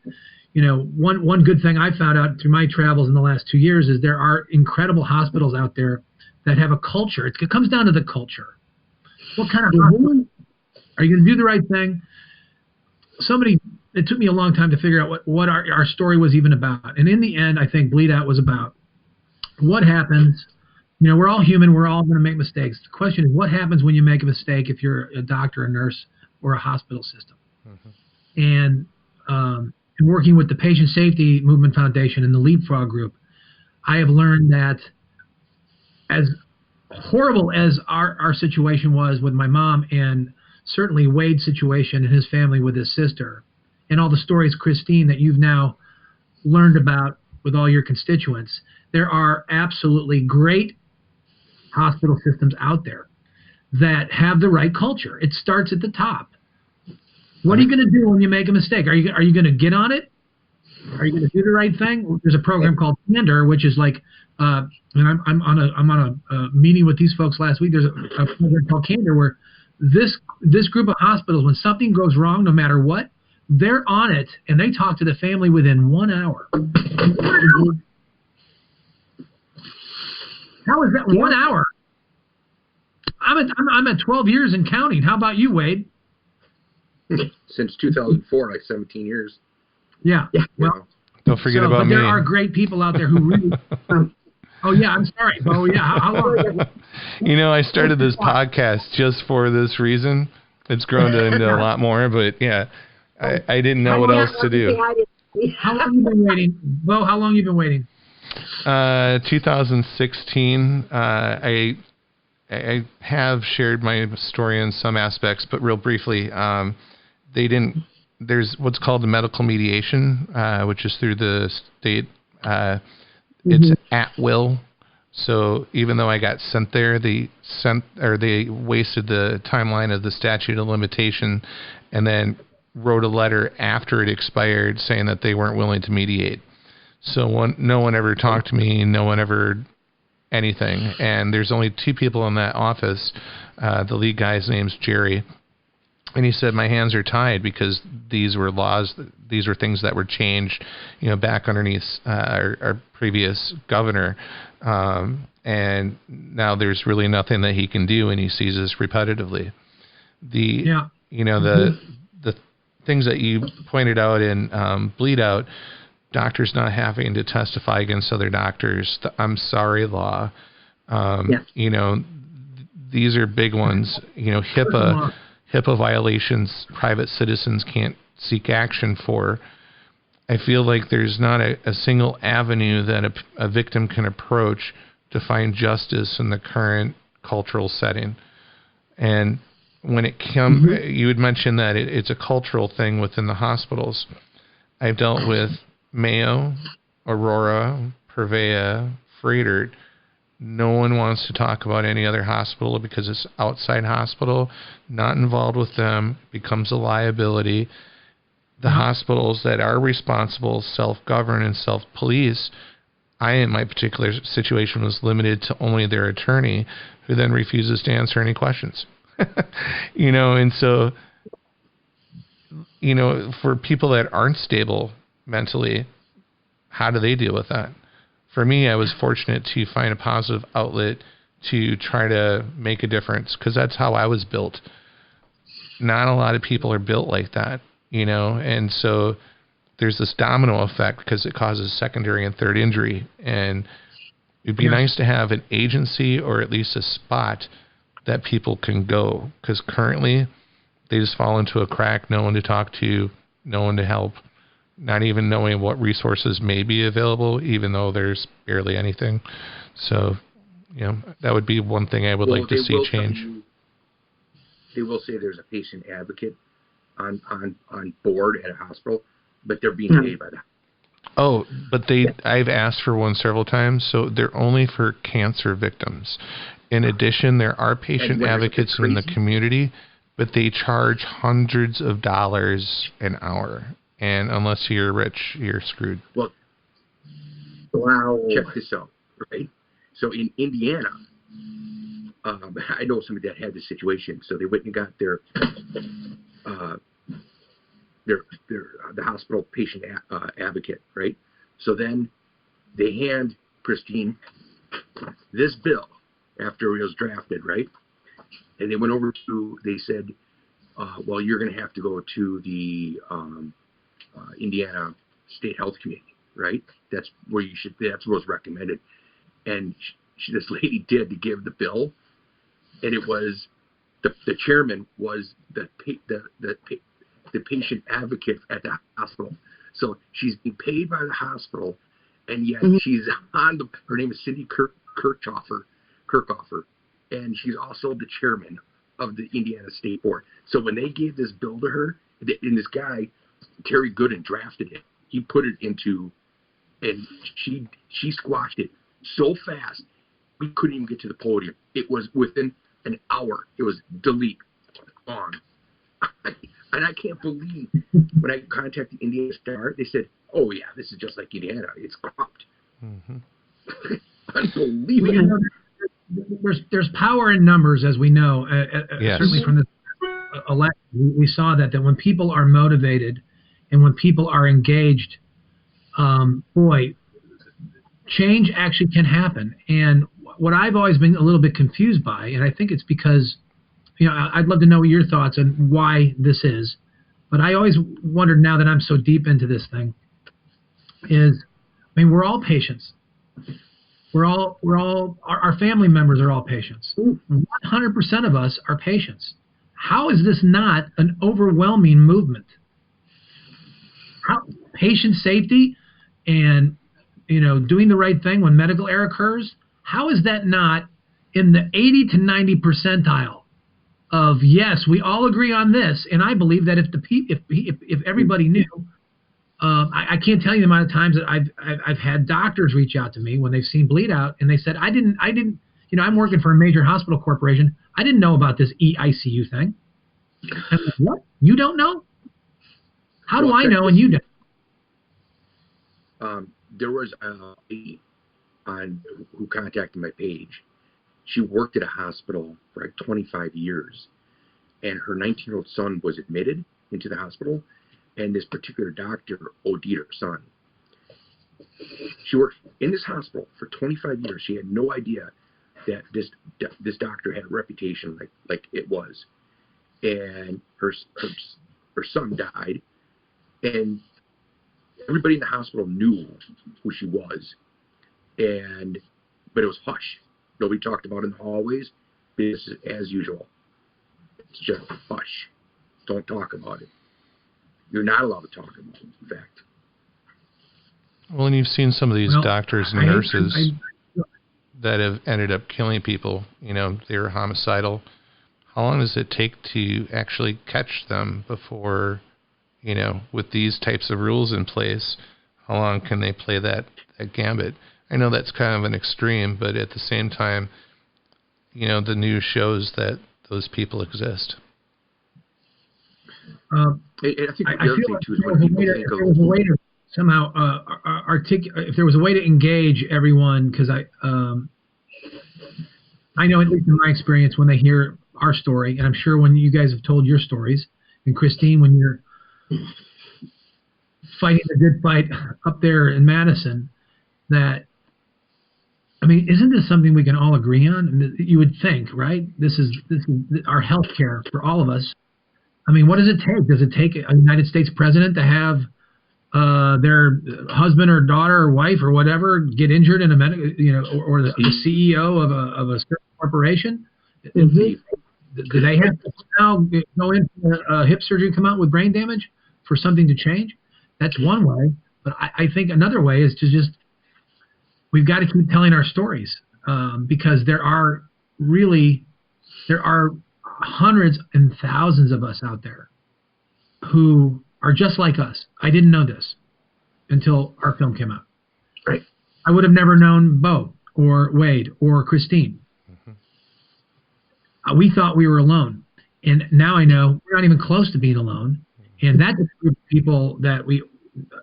one good thing I found out through my travels in the last 2 years is there are incredible hospitals out there that have a culture. It comes down to the culture. What kind of hospital? Are you going to do the right thing? It took me a long time to figure out what our story was even about. And in the end, I think Bleed Out was about what happens. We're all human. We're all going to make mistakes. The question is, what happens when you make a mistake if you're a doctor, a nurse, or a hospital system? Mm-hmm. And working with the Patient Safety Movement Foundation and the Leapfrog Group, I have learned that as horrible as our situation was with my mom, and certainly Wade's situation and his family with his sister, and all the stories, Christine, that you've now learned about with all your constituents, there are absolutely great hospital systems out there that have the right culture. It starts at the top. What are you going to do when you make a mistake? Are you going to get on it? Are you going to do the right thing? There's a program called Candor, which is like, and I'm on a meeting with these folks last week. There's a program called Candor where this group of hospitals, when something goes wrong, no matter what, they're on it and they talk to the family within 1 hour. How is that 1 hour? I'm at 12 years and counting. How about you, Wade? Since 2004, like 17 years. Yeah. Well, don't forget about me. There are great people out there who really. Oh yeah, I'm sorry. Oh yeah, how long? I started this podcast just for this reason. It's grown into a lot more, but yeah, I didn't know what else to do. How long you been waiting, Bo? How long you been waiting? 2016. I have shared my story in some aspects, but real briefly, there's what's called the medical mediation, which is through the state. It's at will. So even though I got sent there, they wasted the timeline of the statute of limitation and then wrote a letter after it expired saying that they weren't willing to mediate. So no one ever talked to me. No one ever anything. And there's only 2 people in that office. The lead guy's name's Jerry. And he said, my hands are tied because these were laws, these were things that were changed, back underneath our previous governor. And now there's really nothing that he can do, and he sees this repetitively. The things that you pointed out in Bleed Out, doctors not having to testify against other doctors, the I'm sorry law, these are big ones. HIPAA violations private citizens can't seek action for. I feel like there's not a single avenue that a victim can approach to find justice in the current cultural setting. And when it comes, you had mentioned that it's a cultural thing within the hospitals. I've dealt with Mayo, Aurora, Purveya, Freighter. No one wants to talk about any other hospital because it's outside hospital, not involved with them, becomes a liability. The hospitals that are responsible self-govern and self-police. I, in my particular situation, was limited to only their attorney, who then refuses to answer any questions. And so, for people that aren't stable mentally, how do they deal with that? For me, I was fortunate to find a positive outlet to try to make a difference, because that's how I was built. Not a lot of people are built like that, and so there's this domino effect because it causes secondary and third injury. And it'd be nice to have an agency or at least a spot that people can go, because currently they just fall into a crack, no one to talk to, no one to help. Not even knowing what resources may be available, even though there's barely anything. So, that would be one thing I would like to see change. They will say there's a patient advocate on board at a hospital, but they're being paid by that. Oh, but I've asked for one several times, so they're only for cancer victims. In addition, there are patient advocates in the community, but they charge hundreds of dollars an hour. And unless you're rich, you're screwed. Well, wow. Check this out, right? So in Indiana, I know somebody that had this situation. So they went and got the hospital patient advocate, right? So then they hand Christine this bill after it was drafted, right? And they went over they said, well, you're going to have to go to the Indiana State Health Committee, right? That's where that's what's recommended. And this lady did to give the bill, and it was the chairman was the patient advocate at the hospital. So she's being paid by the hospital, and yet she's her name is Cindy Kirchhofer, and she's also the chairman of the Indiana State Board. So when they gave this bill to her, and this guy, Terry Gooden, drafted it, he put it into, and she squashed it so fast, we couldn't even get to the podium. It was within an hour. It was delete, on. And I can't believe when I contacted Indiana Star, they said, oh, yeah, this is just like Indiana. It's corrupt. Unbelievable. There's power in numbers, as we know. Yes. Certainly from the election, we saw that when people are motivated and when people are engaged, change actually can happen. And what I've always been a little bit confused by, and I think it's because, I'd love to know your thoughts on why this is, but I always wondered, now that I'm so deep into this thing, we're all patients. Our family members are all patients. 100% of us are patients. How is this not an overwhelming movement? Patient safety and, doing the right thing when medical error occurs, how is that not in the 80 to 90 percentile of, yes, we all agree on this? And I believe that if everybody knew, I can't tell you the amount of times that I've had doctors reach out to me when they've seen Bleed Out, and they said, I didn't, I'm working for a major hospital corporation. I didn't know about this EICU thing. I'm like, what? You don't know? How do I know and you don't? there was a lady who contacted my page. She worked at a hospital for like 25 years, and her 19-year-old son was admitted into the hospital, and this particular doctor OD'd her son. She worked in this hospital for 25 years. She had no idea that this doctor had a reputation like it was, and her son died, and everybody in the hospital knew who she was, but it was hush. Nobody talked about it in the hallways. Business as usual. It's just hush. Don't talk about it. You're not allowed to talk about it, in fact. Well, and you've seen some of these doctors and nurses that have ended up killing people. You know, they were homicidal. How long does it take to actually catch them before, you know, with these types of rules in place, how long can they play that gambit? I know that's kind of an extreme, but at the same time, you know, the news shows that those people exist. I think the other thing, too, is when people think of... There was a way to somehow if there was a way to engage everyone, because I know, at least in my experience, when they hear our story, and I'm sure when you guys have told your stories, and Christine, when you're fighting the good fight up there in Madison, that, I mean, isn't this something we can all agree on? And you would think, right? This is our health care for all of us. I mean, what does it take? Does it take a United States president to have their husband or daughter or wife or whatever get injured in a medical, you know, or the CEO of a certain corporation? Mm-hmm. Do they have to now go in for hip surgery and come out with brain damage for something to change? That's one way. But I think another way is to just, we've got to keep telling our stories, because there are hundreds and thousands of us out there who are just like us. I didn't know this until our film came out. Right. I would have never known Bo or Wade or Christine. Mm-hmm. We thought we were alone. And now I know we're not even close to being alone. And that's a group of people that we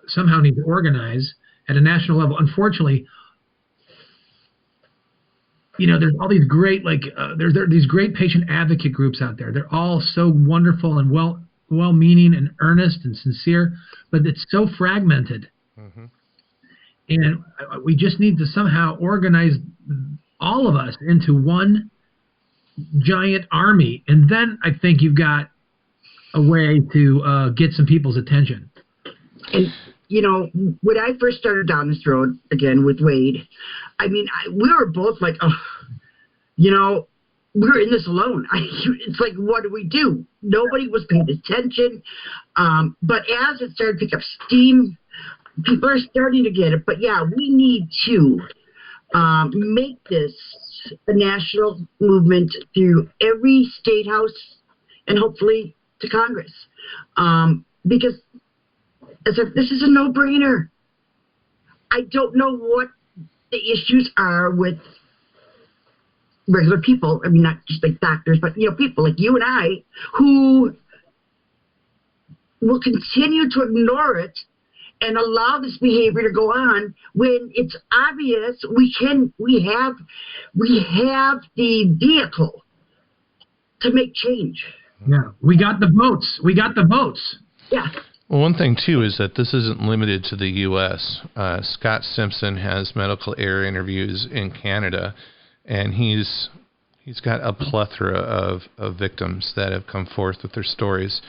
somehow need to organize at a national level. Unfortunately, you know, there's all these great, there are these great patient advocate groups out there. They're all so wonderful and well-meaning and earnest and sincere, but it's so fragmented. Mm-hmm. And we just need to somehow organize all of us into one giant army. And then I think you've got a way to get some people's attention. And, you know, when I first started down this road, again, with Wade, I mean, we were both like, oh, you know, we're in this alone. It's like, what do we do? Nobody was paying attention. But as it started to pick up steam, people are starting to get it. But, yeah, we need to make this a national movement through every state house and hopefully to Congress. Because as if this is a no-brainer. I don't know what the issues are with regular people. I mean, not just like doctors, but, you know, people like you and I who will continue to ignore it and allow this behavior to go on when it's obvious we have the vehicle to make change. Yeah, we got the votes. Yeah. Well, one thing, too, is that this isn't limited to the U.S. Scott Simpson has medical error interviews in Canada, and he's got a plethora of victims that have come forth with their stories.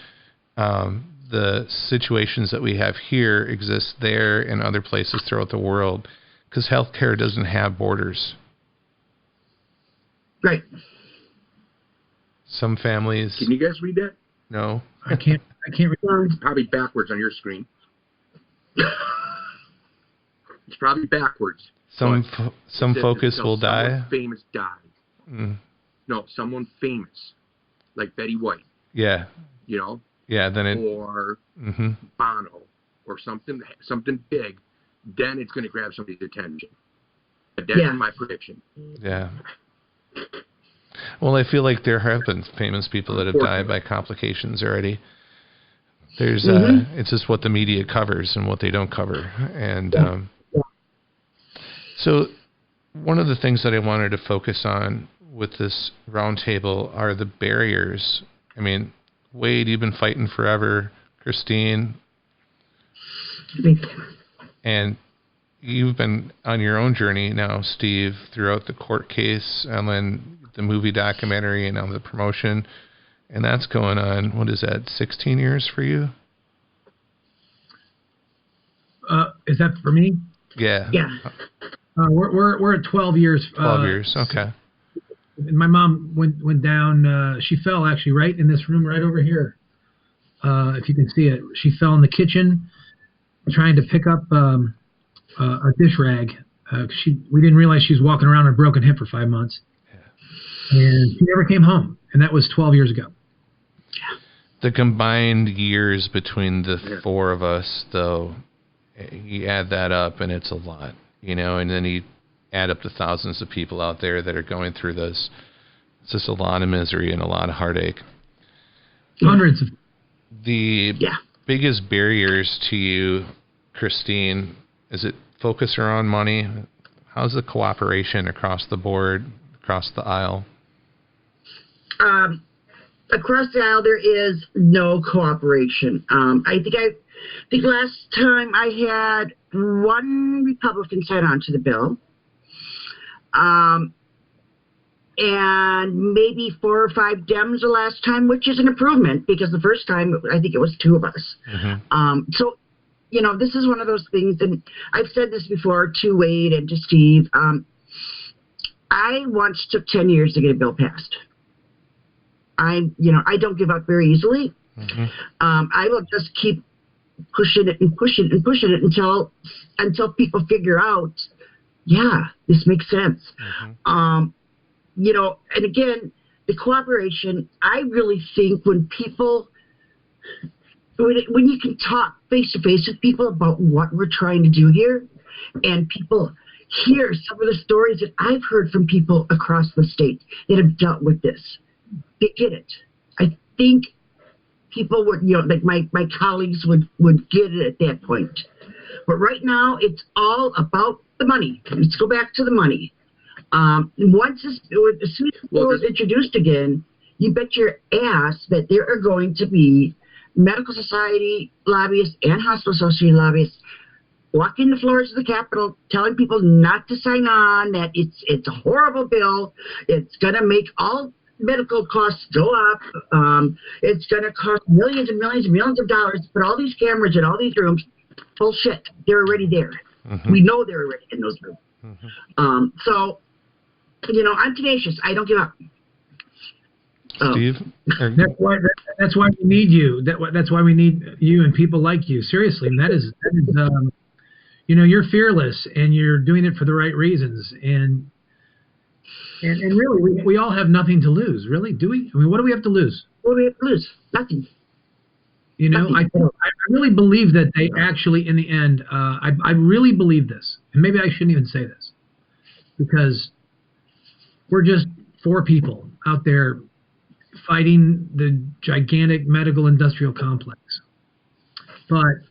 The situations that we have here exist there and other places throughout the world because healthcare doesn't have borders. Right. Some families... Can you guys read that? No. I can't read. It's probably backwards on your screen. It's probably backwards. Some focus will die. Someone famous died. Mm. No, someone famous, like Betty White. Yeah. You know. Yeah. Then it. Or Bono, or something big. Then it's going to grab somebody's attention. But that's my prediction. Yeah. Well, I feel like there have been famous people that have died by complications already. There's it's just what the media covers and what they don't cover, and So one of the things that I wanted to focus on with this roundtable are the barriers. I mean, Wade, you've been fighting forever. Christine. And you've been on your own journey now, Steve, throughout the court case and then the movie documentary and now the promotion. And that's going on, what is that, 16 years for you? Is that for me? Yeah. Yeah. We're at 12 years. 12 years, okay. My mom went down. She fell actually right in this room right over here. If you can see it, she fell in the kitchen trying to pick up a dish rag. We didn't realize she was walking around with a broken hip for 5 months, and she never came home. And that was 12 years ago. The combined years between the four of us, though, you add that up, and it's a lot, you know. And then you add up the thousands of people out there that are going through this. It's just a lot of misery and a lot of heartache. Hundreds of. The biggest barriers to you, Christine, is it focus around money? How's the cooperation across the board, across the aisle? Across the aisle, there is no cooperation. I think last time I had one Republican sign on to the bill, and maybe 4 or 5 Dems the last time, which is an improvement because the first time I think it was 2 of us. So, you know, this is one of those things, and I've said this before to Wade and to Steve. I once took 10 years to get a bill passed. I don't give up very easily. I will just keep pushing it and pushing it and pushing it until people figure out, yeah, this makes sense. You know, and again, the cooperation, I really think when you can talk face to face with people about what we're trying to do here, and people hear some of the stories that I've heard from people across the state that have dealt with this, they get it. I think people would, you know, like my colleagues would get it at that point. But right now, it's all about the money. Let's go back to the money. As soon as it was introduced again, you bet your ass that there are going to be medical society lobbyists and hospital association lobbyists walking the floors of the Capitol, telling people not to sign on, that it's a horrible bill. It's going to make all medical costs go up. It's going to cost millions and millions and millions of dollars to put all these cameras in all these rooms. Bullshit. They're already there. We know they're already in those rooms. So, you know, I'm tenacious. I don't give up. Steve? That's why we need you. That's why we need you and people like you. Seriously, and that is you know, you're fearless and you're doing it for the right reasons. And really, we all have nothing to lose. Really, do we? I mean, what do we have to lose? What do we have to lose? Nothing. You know, I really believe that they actually, in the end, I really believe this, and maybe I shouldn't even say this, because we're just 4 people out there fighting the gigantic medical industrial complex. But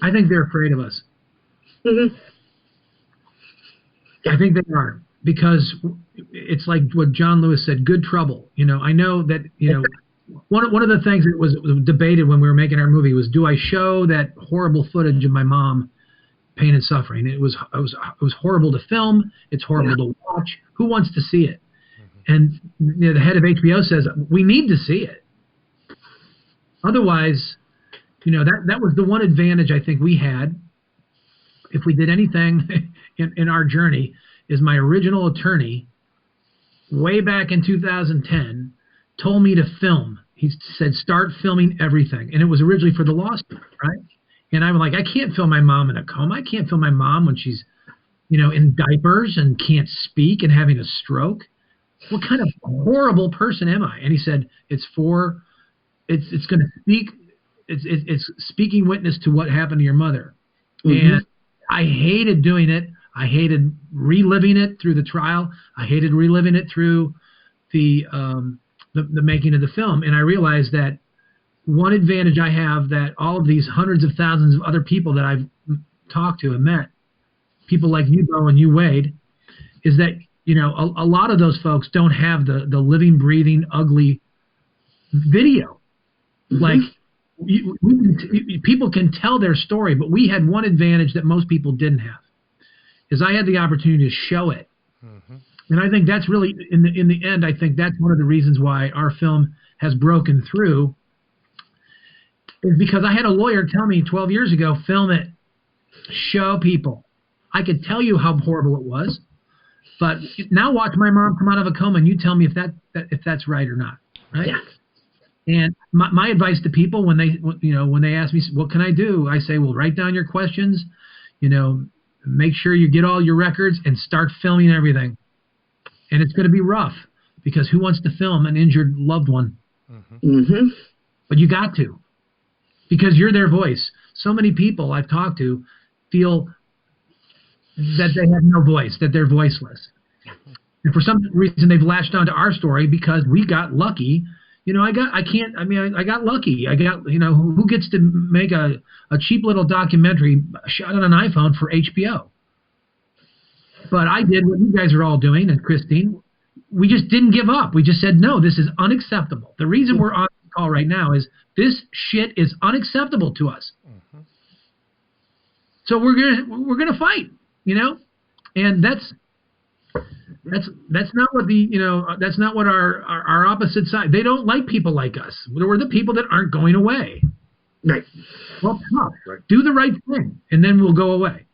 I think they're afraid of us. I think they are, because it's like what John Lewis said, good trouble. You know, I know that, you know, one of the things that was debated when we were making our movie was, do I show that horrible footage of my mom, pain and suffering? It was horrible to film. It's horrible to watch. Who wants to see it? And you know, the head of HBO says, we need to see it. Otherwise, you know, that was the one advantage I think we had, if we did anything in our journey, is my original attorney, way back in 2010, told me to film. He said, start filming everything. And it was originally for the lawsuit, right? And I'm like, I can't film my mom in a coma. I can't film my mom when she's, you know, in diapers and can't speak and having a stroke. What kind of horrible person am I? And he said, it's going to speak, it's speaking witness to what happened to your mother. And I hated doing it. I hated reliving it through the trial. I hated reliving it through the making of the film. And I realized that one advantage I have that all of these hundreds of thousands of other people that I've talked to and met people like you, Bo, and you, Wade, is that, you know, a lot of those folks don't have the living, breathing, ugly video. Mm-hmm. Like, people can tell their story, but we had one advantage that most people didn't have, is I had the opportunity to show it. Mm-hmm. And I think that's really, in the end, I think that's one of the reasons why our film has broken through, is because I had a lawyer tell me 12 years ago, film it, show people. I could tell you how horrible it was, but now watch my mom come out of a coma and you tell me if that's right or not, right? Yeah. And my advice to people when they ask me, what can I do? I say, well, write down your questions, you know, make sure you get all your records and start filming everything. And it's going to be rough, because who wants to film an injured loved one? Mm-hmm. Mm-hmm. But you got to, because you're their voice. So many people I've talked to feel that they have no voice, that they're voiceless. And for some reason, they've latched onto our story because we got lucky. You know, I got lucky. I got, you know, who gets to make a cheap little documentary shot on an iPhone for HBO? But I did what you guys are all doing, and Christine, we just didn't give up. We just said, no, this is unacceptable. The reason we're on the call right now is this shit is unacceptable to us. Mm-hmm. So we're gonna fight, you know, and that's not what that's not what our opposite side. They don't like people like us. We're the people that aren't going away. Right. Well, tough. Right. Do the right thing, and then we'll go away.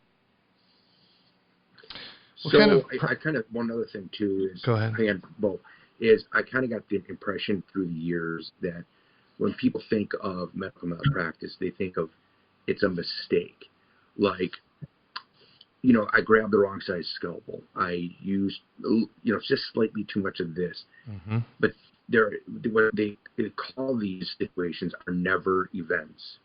So I kind of, one other thing too is, go ahead. I kind of got the impression through the years that when people think of medical malpractice, they think of it's a mistake. Like, you know, I grabbed the wrong size scalpel. I used, you know, just slightly too much of this. Mm-hmm. But what they call these situations are never events.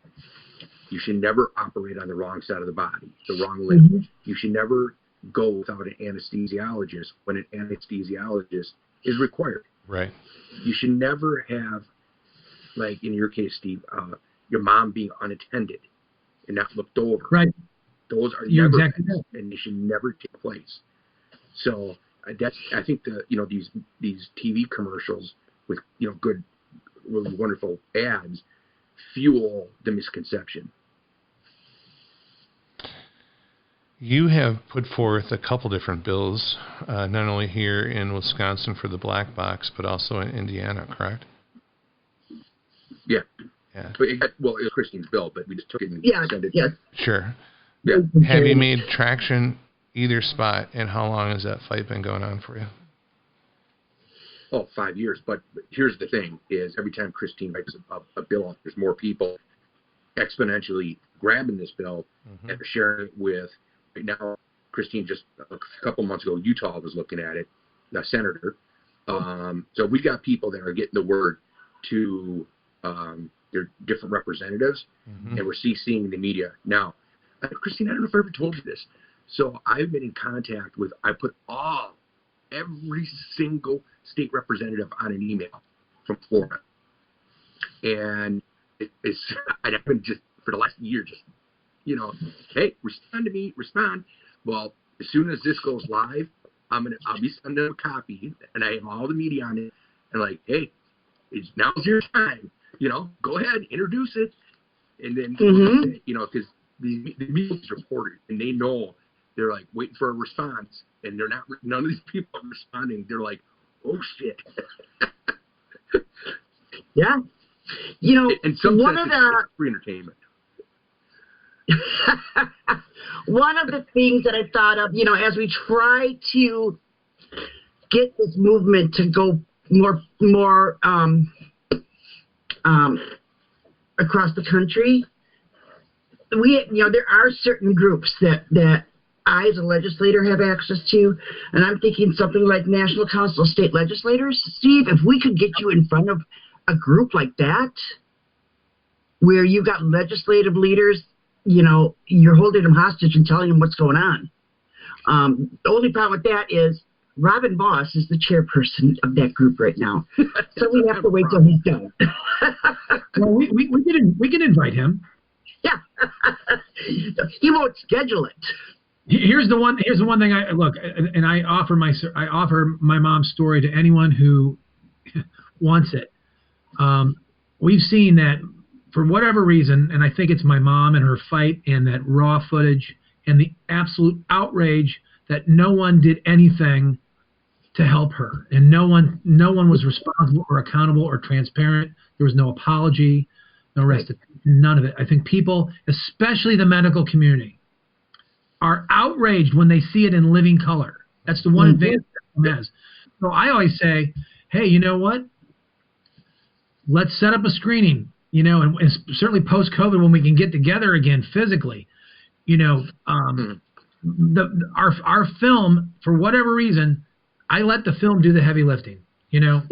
You should never operate on the wrong side of the body, the wrong limb. Mm-hmm. You should never go without an anesthesiologist when an anesthesiologist is required. Right. You should never have, like in your case, Steve, your mom being unattended and not looked over. Right. Those are You're never exactly events, and they should never take place. So I think these TV commercials with, you know, good, really wonderful ads fuel the misconception. You have put forth a couple different bills, not only here in Wisconsin for the black box, but also in Indiana, correct? Yeah. But it was Christine's bill, but we just took it and sent it. Yeah. Sure. Yeah. Have you made traction either spot, and how long has that fight been going on for you? 5 years. But here's the thing: is every time Christine writes a bill, there's more people exponentially grabbing this bill and sharing it with. Right now, Christine, just a couple months ago, Utah was looking at it, the senator. So we got people that are getting the word to their different representatives, and we're CCing the media. Now, Christine, I don't know if I ever told you this. So I've been in contact with, I put every single state representative on an email from Florida. And I've been just, for the last year, just, you know, hey, respond to me, respond. Well, as soon as this goes live, I'll be sending them a copy, and I have all the media on it, and like, hey, now's your time, you know, go ahead, introduce it, and then, you know, because the media is reported, and they know, they're like waiting for a response, and they're not, none of these people are responding. They're like, oh shit. Yeah. You know, and some one of the free entertainment. One of the things that I thought of, you know, as we try to get this movement to go more across the country, there are certain groups that I, as a legislator, have access to, and I'm thinking something like National Council of State Legislators. Steve, if we could get you in front of a group like that, where you've got legislative leaders, you know, you're holding them hostage and telling them what's going on. The only problem with that is Robin Boss is the chairperson of that group right now, so we have to wait till he's done. Well, we can invite him. Yeah, he won't schedule it. Here's the one thing I look, and I offer my mom's story to anyone who wants it. We've seen that for whatever reason, and I think it's my mom and her fight and that raw footage and the absolute outrage that no one did anything to help her, and no one was responsible or accountable or transparent. There was no apology, no restitution, none of it. I think people, especially the medical community, are outraged when they see it in living color. That's the one advantage that has. So I always say, hey, you know what? Let's set up a screening, and certainly post-COVID when we can get together again physically, our film, for whatever reason, I let the film do the heavy lifting, and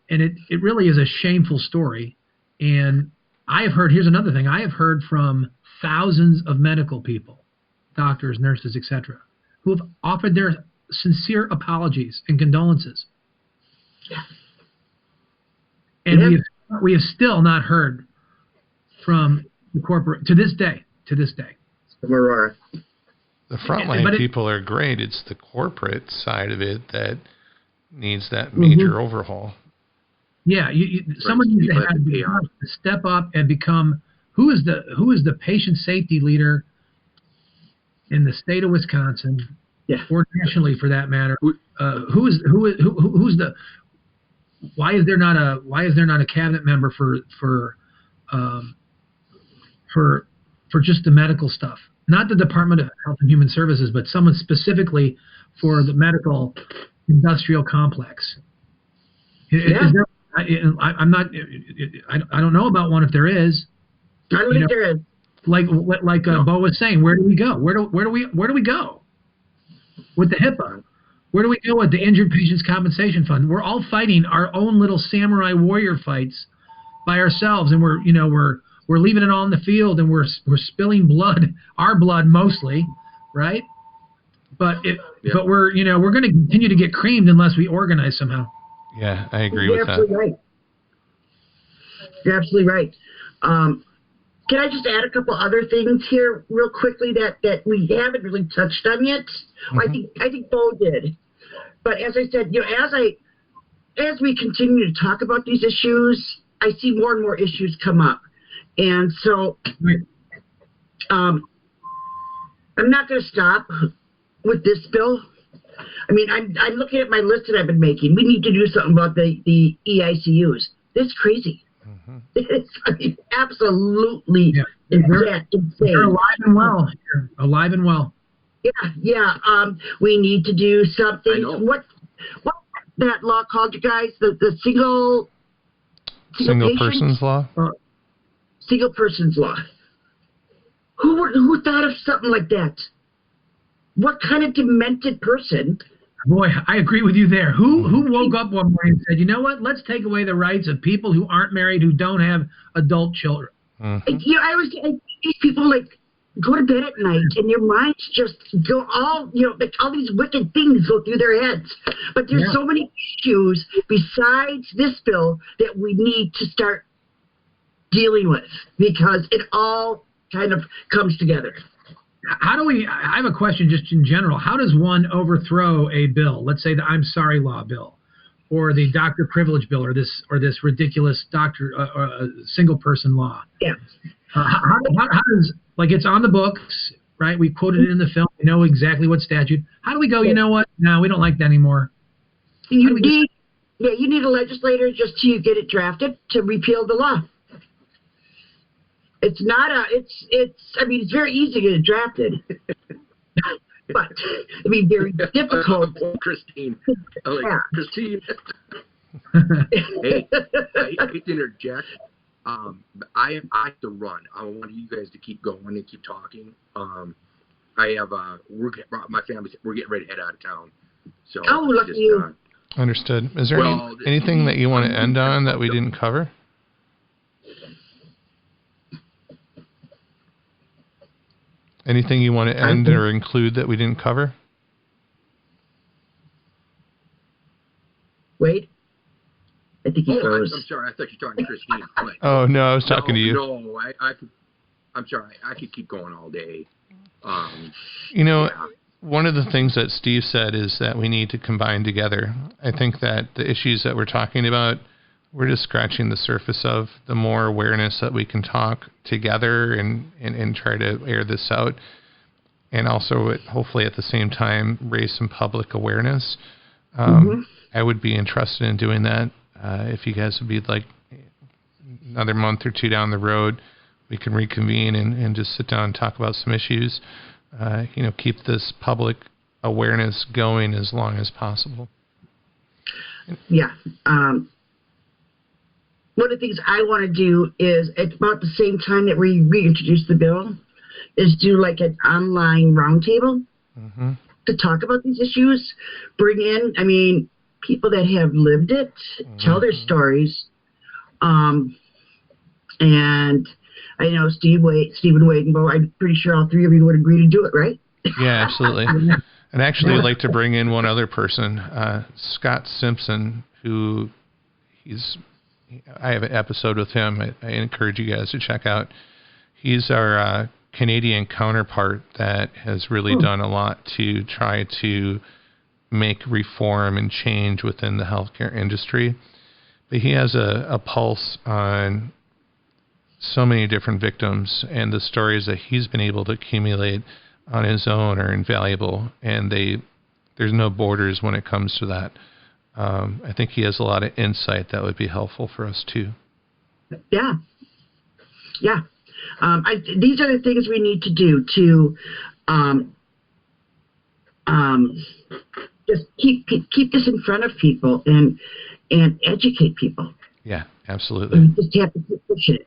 it really is a shameful story. And here's another thing, I have heard from thousands of medical people, doctors, nurses, etc., who have offered their sincere apologies and condolences. Yeah. And we have still not heard from the corporate to this day. Aurora. The frontline people are great. It's the corporate side of it that needs that major overhaul. Yeah, someone needs to have to step up and become who is the patient safety leader in the state of Wisconsin, or nationally for that matter. Why is there not a cabinet member for just the medical stuff? Not the Department of Health and Human Services, but someone specifically for the medical industrial complex. Is there, I don't know about one if there is. I don't think there is. Like Bo was saying, where do we go? Where do we go with the HIPAA? Where do we go with the Injured Patients Compensation Fund? We're all fighting our own little samurai warrior fights by ourselves, and we're leaving it all in the field, and we're spilling blood, our blood mostly, right? But we're going to continue to get creamed unless we organize somehow. Yeah, I agree with that. Right. You're absolutely right. Can I just add a couple other things here real quickly that we haven't really touched on yet? Mm-hmm. I think Bo did. But as I said, as we continue to talk about these issues, I see more and more issues come up. And so I'm not going to stop with this bill. I mean, I'm looking at my list that I've been making. We need to do something about the EICUs. It's crazy. Mm-hmm. It's absolutely insane. They're alive and well. Alive and well. Yeah. We need to do something. What that law called, you guys? The single persons law. Single persons law. Who thought of something like that? What kind of demented person? Boy, I agree with you there. Who woke up one morning and said, you know what? Let's take away the rights of people who aren't married, who don't have adult children. Mm-hmm. I was these people go to bed at night and your minds just go all these wicked things go through their heads. But there's so many issues besides this bill that we need to start dealing with because it all kind of comes together. I have a question just in general. How does one overthrow a bill? Let's say the I'm sorry law bill or the doctor privilege bill or this ridiculous single person law. Yeah. How does, it's on the books, right? We quoted it in the film. We know exactly what statute. How do we go, you know what? No, we don't like that anymore. You need a legislator just to get it drafted to repeal the law. It's not it's very easy to get it drafted. But, very difficult. Christine. Christine. Hey, I hate to interject. I have to run. I want you guys to keep going and keep talking. I have my family. We're getting ready to head out of town. So lucky you. Understood. Is there anything that you want to end on that we didn't cover? Anything you want to end or include that we didn't cover? Wait. I think he froze. I'm sorry. I thought you were talking to Christine. Oh, no, I was talking to you. No, I'm sorry. I could keep going all day. One of the things that Steve said is that we need to combine together. I think that the issues that we're talking about, we're just scratching the surface of. The more awareness that we can talk together and try to air this out, and also hopefully at the same time raise some public awareness. I would be interested in doing that. If you guys would be like another month or two down the road, we can reconvene and just sit down and talk about some issues. Keep this public awareness going as long as possible. Yeah. One of the things I want to do is, at about the same time that we reintroduce the bill, is do like an online roundtable to talk about these issues. Bring in, people that have lived it, tell their stories. And I know Stephen Wade and Bo, I'm pretty sure all three of you would agree to do it, right? Yeah, absolutely. And actually, I'd like to bring in one other person, Scott Simpson, who I have an episode with him I encourage you guys to check out. He's our Canadian counterpart that has really done a lot to try to make reform and change within the healthcare industry. But he has a pulse on so many different victims, and the stories that he's been able to accumulate on his own are invaluable, and there's no borders when it comes to that. I think he has a lot of insight that would be helpful for us too. Yeah. These are the things we need to do to just keep this in front of people and educate people. Yeah, absolutely. We just have to keep pushing it.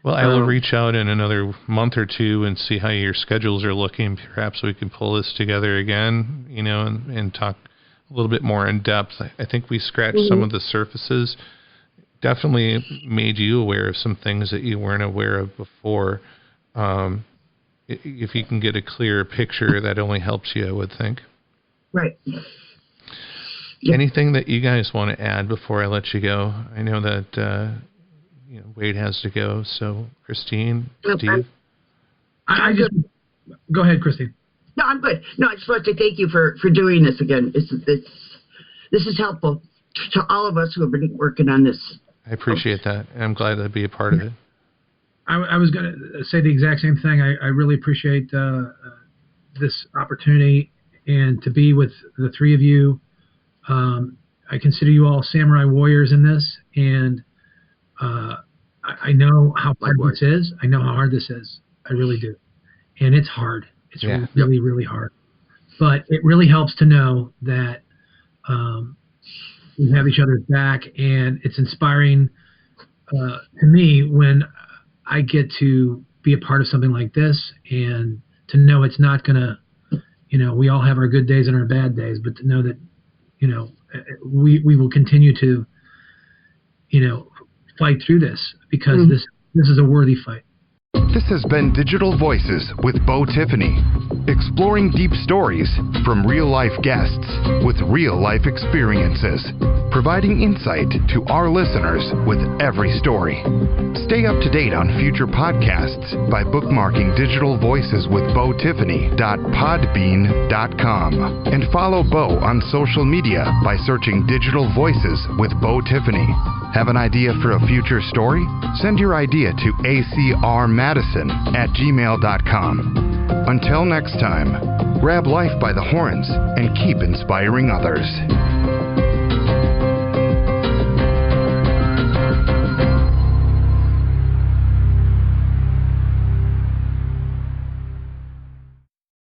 Well, I will reach out in another month or two and see how your schedules are looking. Perhaps we can pull this together again, and talk a little bit more in depth. I think we scratched some of the surfaces. Definitely made you aware of some things that you weren't aware of before. If you can get a clearer picture, that only helps you, I would think. Right. Yep. Anything that you guys want to add before I let you go? I know that Wade has to go. So, Christine, Steve? I just go ahead, Christine. No, I'm good. No, I just want to say thank you for doing this again. This is helpful to all of us who have been working on this. I appreciate that, and I'm glad to be a part of it. I was going to say the exact same thing. I really appreciate this opportunity and to be with the three of you. I consider you all samurai warriors in this, and I know how hard this is. I know how hard this is. I really do. And it's hard. It's really, really hard. But it really helps to know that we have each other's back, and it's inspiring to me when I get to be a part of something like this, and to know it's not going to, we all have our good days and our bad days, but to know that, we will continue to, fight through this, because this is a worthy fight. This has been Digital Voices with Bo Tiffany, exploring deep stories from real-life guests with real-life experiences, providing insight to our listeners with every story. Stay up to date on future podcasts by bookmarking digitalvoiceswithbotiffany.podbean.com and follow Bo on social media by searching Digital Voices with Bo Tiffany. Have an idea for a future story? Send your idea to acrmadison@gmail.com. Until next time, grab life by the horns and keep inspiring others.